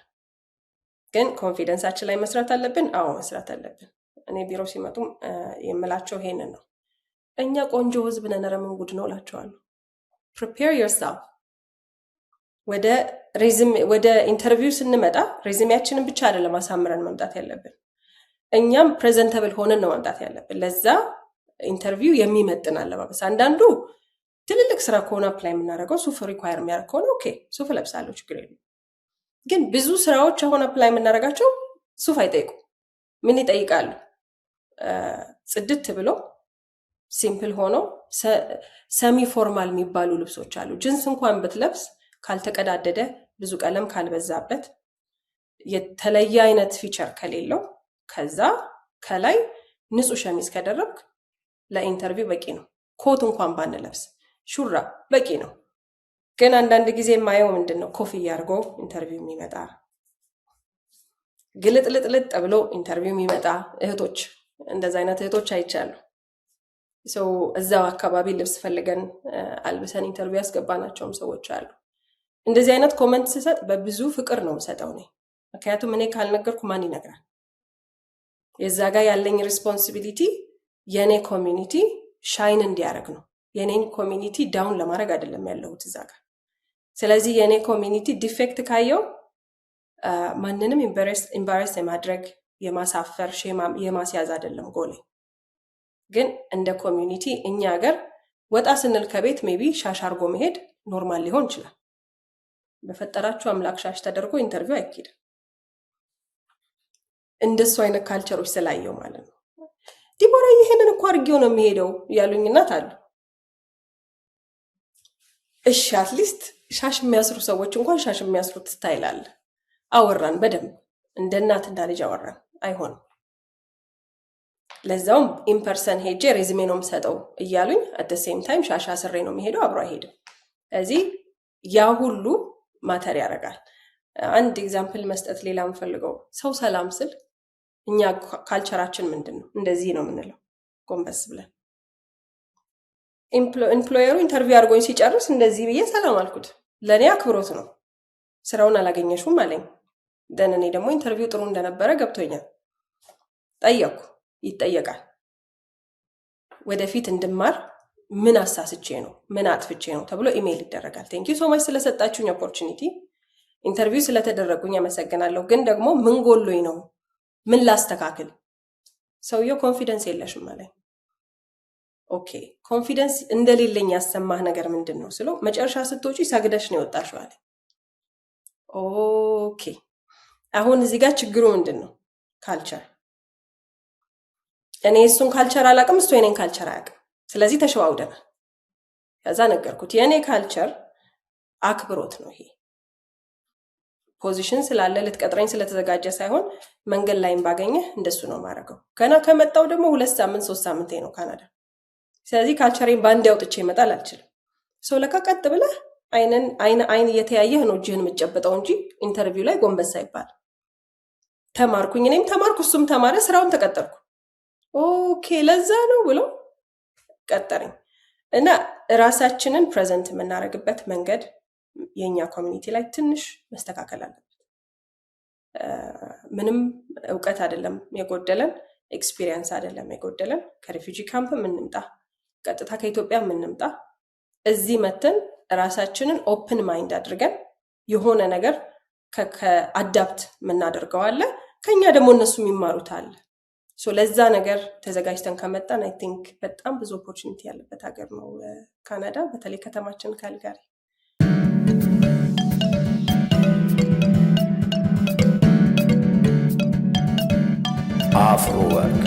ግን ኮንፊደንሳችን ላይ መስራት አለብን። አዎ መስራት አለብን። እኔ ቢሮ ሲመጡ የምላቸው ይሄንን ነው። እኛ ቆንጆ ህዝብ ነን፣ ኧረ ምን ጉድ ነው እላቸዋለሁ። prepare yourself። ወደ ኢንተርቪው ስንመጣ ሬዚሜያችንን ብቻ አይደለም አሳምረን መምጣት ያለብን፣ እኛም ፕሬዘንተብል ሆነን ነው መምጣት ያለብን። ለዛ ኢንተርቪው የሚመጥን አለባበስ። አንዳንዱ ትልልቅ ስራ ከሆነ አፕላይ የምናደርገው ሱፍ ሪኳየር የሚያደርግ ከሆነ ኦኬ ሱፍ ለብሳለሁ ችግር የለም። ግን ብዙ ስራዎች አሁን አፕላይ የምናደርጋቸው ሱፍ አይጠይቁም። ምን ይጠይቃሉ? ጽድት ብሎ ሲምፕል ሆኖ ሰሚ ፎርማል የሚባሉ ልብሶች አሉ። ጅንስ እንኳን ብትለብስ ካልተቀዳደደ፣ ብዙ ቀለም ካልበዛበት፣ የተለየ አይነት ፊቸር ከሌለው፣ ከዛ ከላይ ንጹህ ሸሚዝ ከደረብክ ለኢንተርቪው በቂ ነው። ኮት እንኳን ባንለብስ ሹራብ በቂ ነው። ግን አንዳንድ ጊዜ የማየው ምንድነው ኮፍያ አድርጎ ኢንተርቪው የሚመጣ ግልጥልጥልጥ ብሎ ኢንተርቪው የሚመጣ እህቶች፣ እንደዛ አይነት እህቶች አይቻሉ። እዛው አካባቢ ልብስ ፈልገን አልብሰን ኢንተርቪው ያስገባናቸውም ሰዎች አሉ። እንደዚህ አይነት ኮመንት ስሰጥ በብዙ ፍቅር ነው የምሰጠው እኔ። ምክንያቱም እኔ ካልነገርኩ ማን ይነግራል? የዛ ጋር ያለኝ ሪስፖንሲቢሊቲ የኔ ኮሚኒቲ ሻይን እንዲያደርግ ነው። የኔን ኮሚኒቲ ዳውን ለማድረግ አይደለም ያለሁት እዛ ጋር። ስለዚህ የኔ ኮሚኒቲ ዲፌክት ካየው ማንንም ኢምባረስ የማድረግ የማሳፈር የማስያዝ አይደለም ጎሌ። ግን እንደ ኮሚኒቲ እኛ ሀገር ወጣ ስንል ከቤት ሜቢ ሻሽ አርጎ መሄድ ኖርማል ሊሆን ይችላል። በፈጠራችሁ አምላክ ሻሽ ተደርጎ ኢንተርቪው አይካሄድም። እንደሱ አይነት ካልቸሮች ስላየው ማለት ነው። ዲቦራ ይሄንን እኮ አድርጌው ነው የሚሄደው ያሉኝ እናት አሉ። እሺ አትሊስት ሻሽ የሚያስሩ ሰዎች እንኳን ሻሽ የሚያስሩት ስታይል አለ። አወራን በደንብ እንደ እናት እንደ ልጅ አወራን። አይሆንም። ለዛውም ኢምፐርሰን ሄጄ ሬዝሜ ነው የምሰጠው እያሉኝ አት ሴም ታይም ሻሽ አስሬ ነው የሚሄደው፣ አብሮ አይሄድም። ስለዚህ ያ ሁሉ ማተር ያደርጋል። አንድ ኤግዛምፕል መስጠት ሌላ የምፈልገው ሰው ሰላም ስል እኛ ካልቸራችን ምንድን ነው? እንደዚህ ነው የምንለው ጎንበስ ብለን። ኢምፕሎየሩ ኢንተርቪው አድርጎኝ ሲጨርስ እንደዚህ ብዬ ሰላም አልኩት። ለእኔ አክብሮት ነው። ስራውን አላገኘሽም አለኝ። ደን እኔ ደግሞ ኢንተርቪው ጥሩ እንደነበረ ገብቶኛል። ጠየቅኩ። ይጠየቃል። ወደፊት እንድማር ምን አሳስቼ ነው ምን አጥፍቼ ነው ተብሎ ኢሜይል ይደረጋል። ቴንክ ዩ ሶ ማች ስለሰጣችሁኝ ኦፖርቹኒቲ፣ ኢንተርቪው ስለተደረጉኝ አመሰግናለሁ። ግን ደግሞ ምን ጎሎኝ ነው? ምን ላስተካክል? ሰውየው ኮንፊደንስ የለሽም አለኝ። ኦኬ ኮንፊደንስ እንደሌለኝ ያሰማህ ነገር ምንድን ነው ስለው መጨረሻ ስትወጪ ሰግደሽ ነው የወጣሽው አለኝ። ኦኬ አሁን እዚህ ጋር ችግሩ ምንድን ነው? ካልቸር። እኔ እሱን ካልቸር አላውቅም፣ እሱ የኔን ካልቸር አያውቅም። ስለዚህ ተሸዋውደናል። ከዛ ነገርኩት የኔ ካልቸር አክብሮት ነው። ይሄ ፖዚሽን ስላለ ልትቀጥረኝ ስለተዘጋጀ ሳይሆን መንገድ ላይም ባገኘህ እንደሱ ነው ማድረገው። ገና ከመጣው ደግሞ 2 ሳምንት 3 ሳምንት ነው ካናዳ። ስለዚህ ካልቸሬን ባንድ ያውጥቼ ይመጣል አልችልም። ሰው ለካ ቀጥ ብለህ አይን እየተያየህ ነው እጅህን የምትጨብጠው እንጂ ኢንተርቪው ላይ ጎንበስ አይባል። ተማርኩኝ፣ እኔም ተማርኩ፣ እሱም ተማረ፣ ስራውን ተቀጠርኩ። ኦኬ ለዛ ነው ብሎ ቀጠረኝ። እና ራሳችንን ፕሬዘንት የምናደርግበት መንገድ የኛ ኮሚኒቲ ላይ ትንሽ መስተካከል አለበት። ምንም እውቀት አይደለም የጎደለን፣ ኤክስፒሪየንስ አይደለም የጎደለን። ከሪፊጂ ካምፕ የምንምጣ ቀጥታ ከኢትዮጵያ የምንምጣ እዚህ መተን ራሳችንን ኦፕን ማይንድ አድርገን የሆነ ነገር ከአዳፕት የምናደርገው አለ፣ ከኛ ደግሞ እነሱ የሚማሩት አለ። ለዛ ነገር ተዘጋጅተን ከመጣን አይ ቲንክ በጣም ብዙ ኦፖርቹኒቲ ያለበት ሀገር ነው ካናዳ፣ በተለይ ከተማችን ካልጋሪ። አፍሮ ወርክ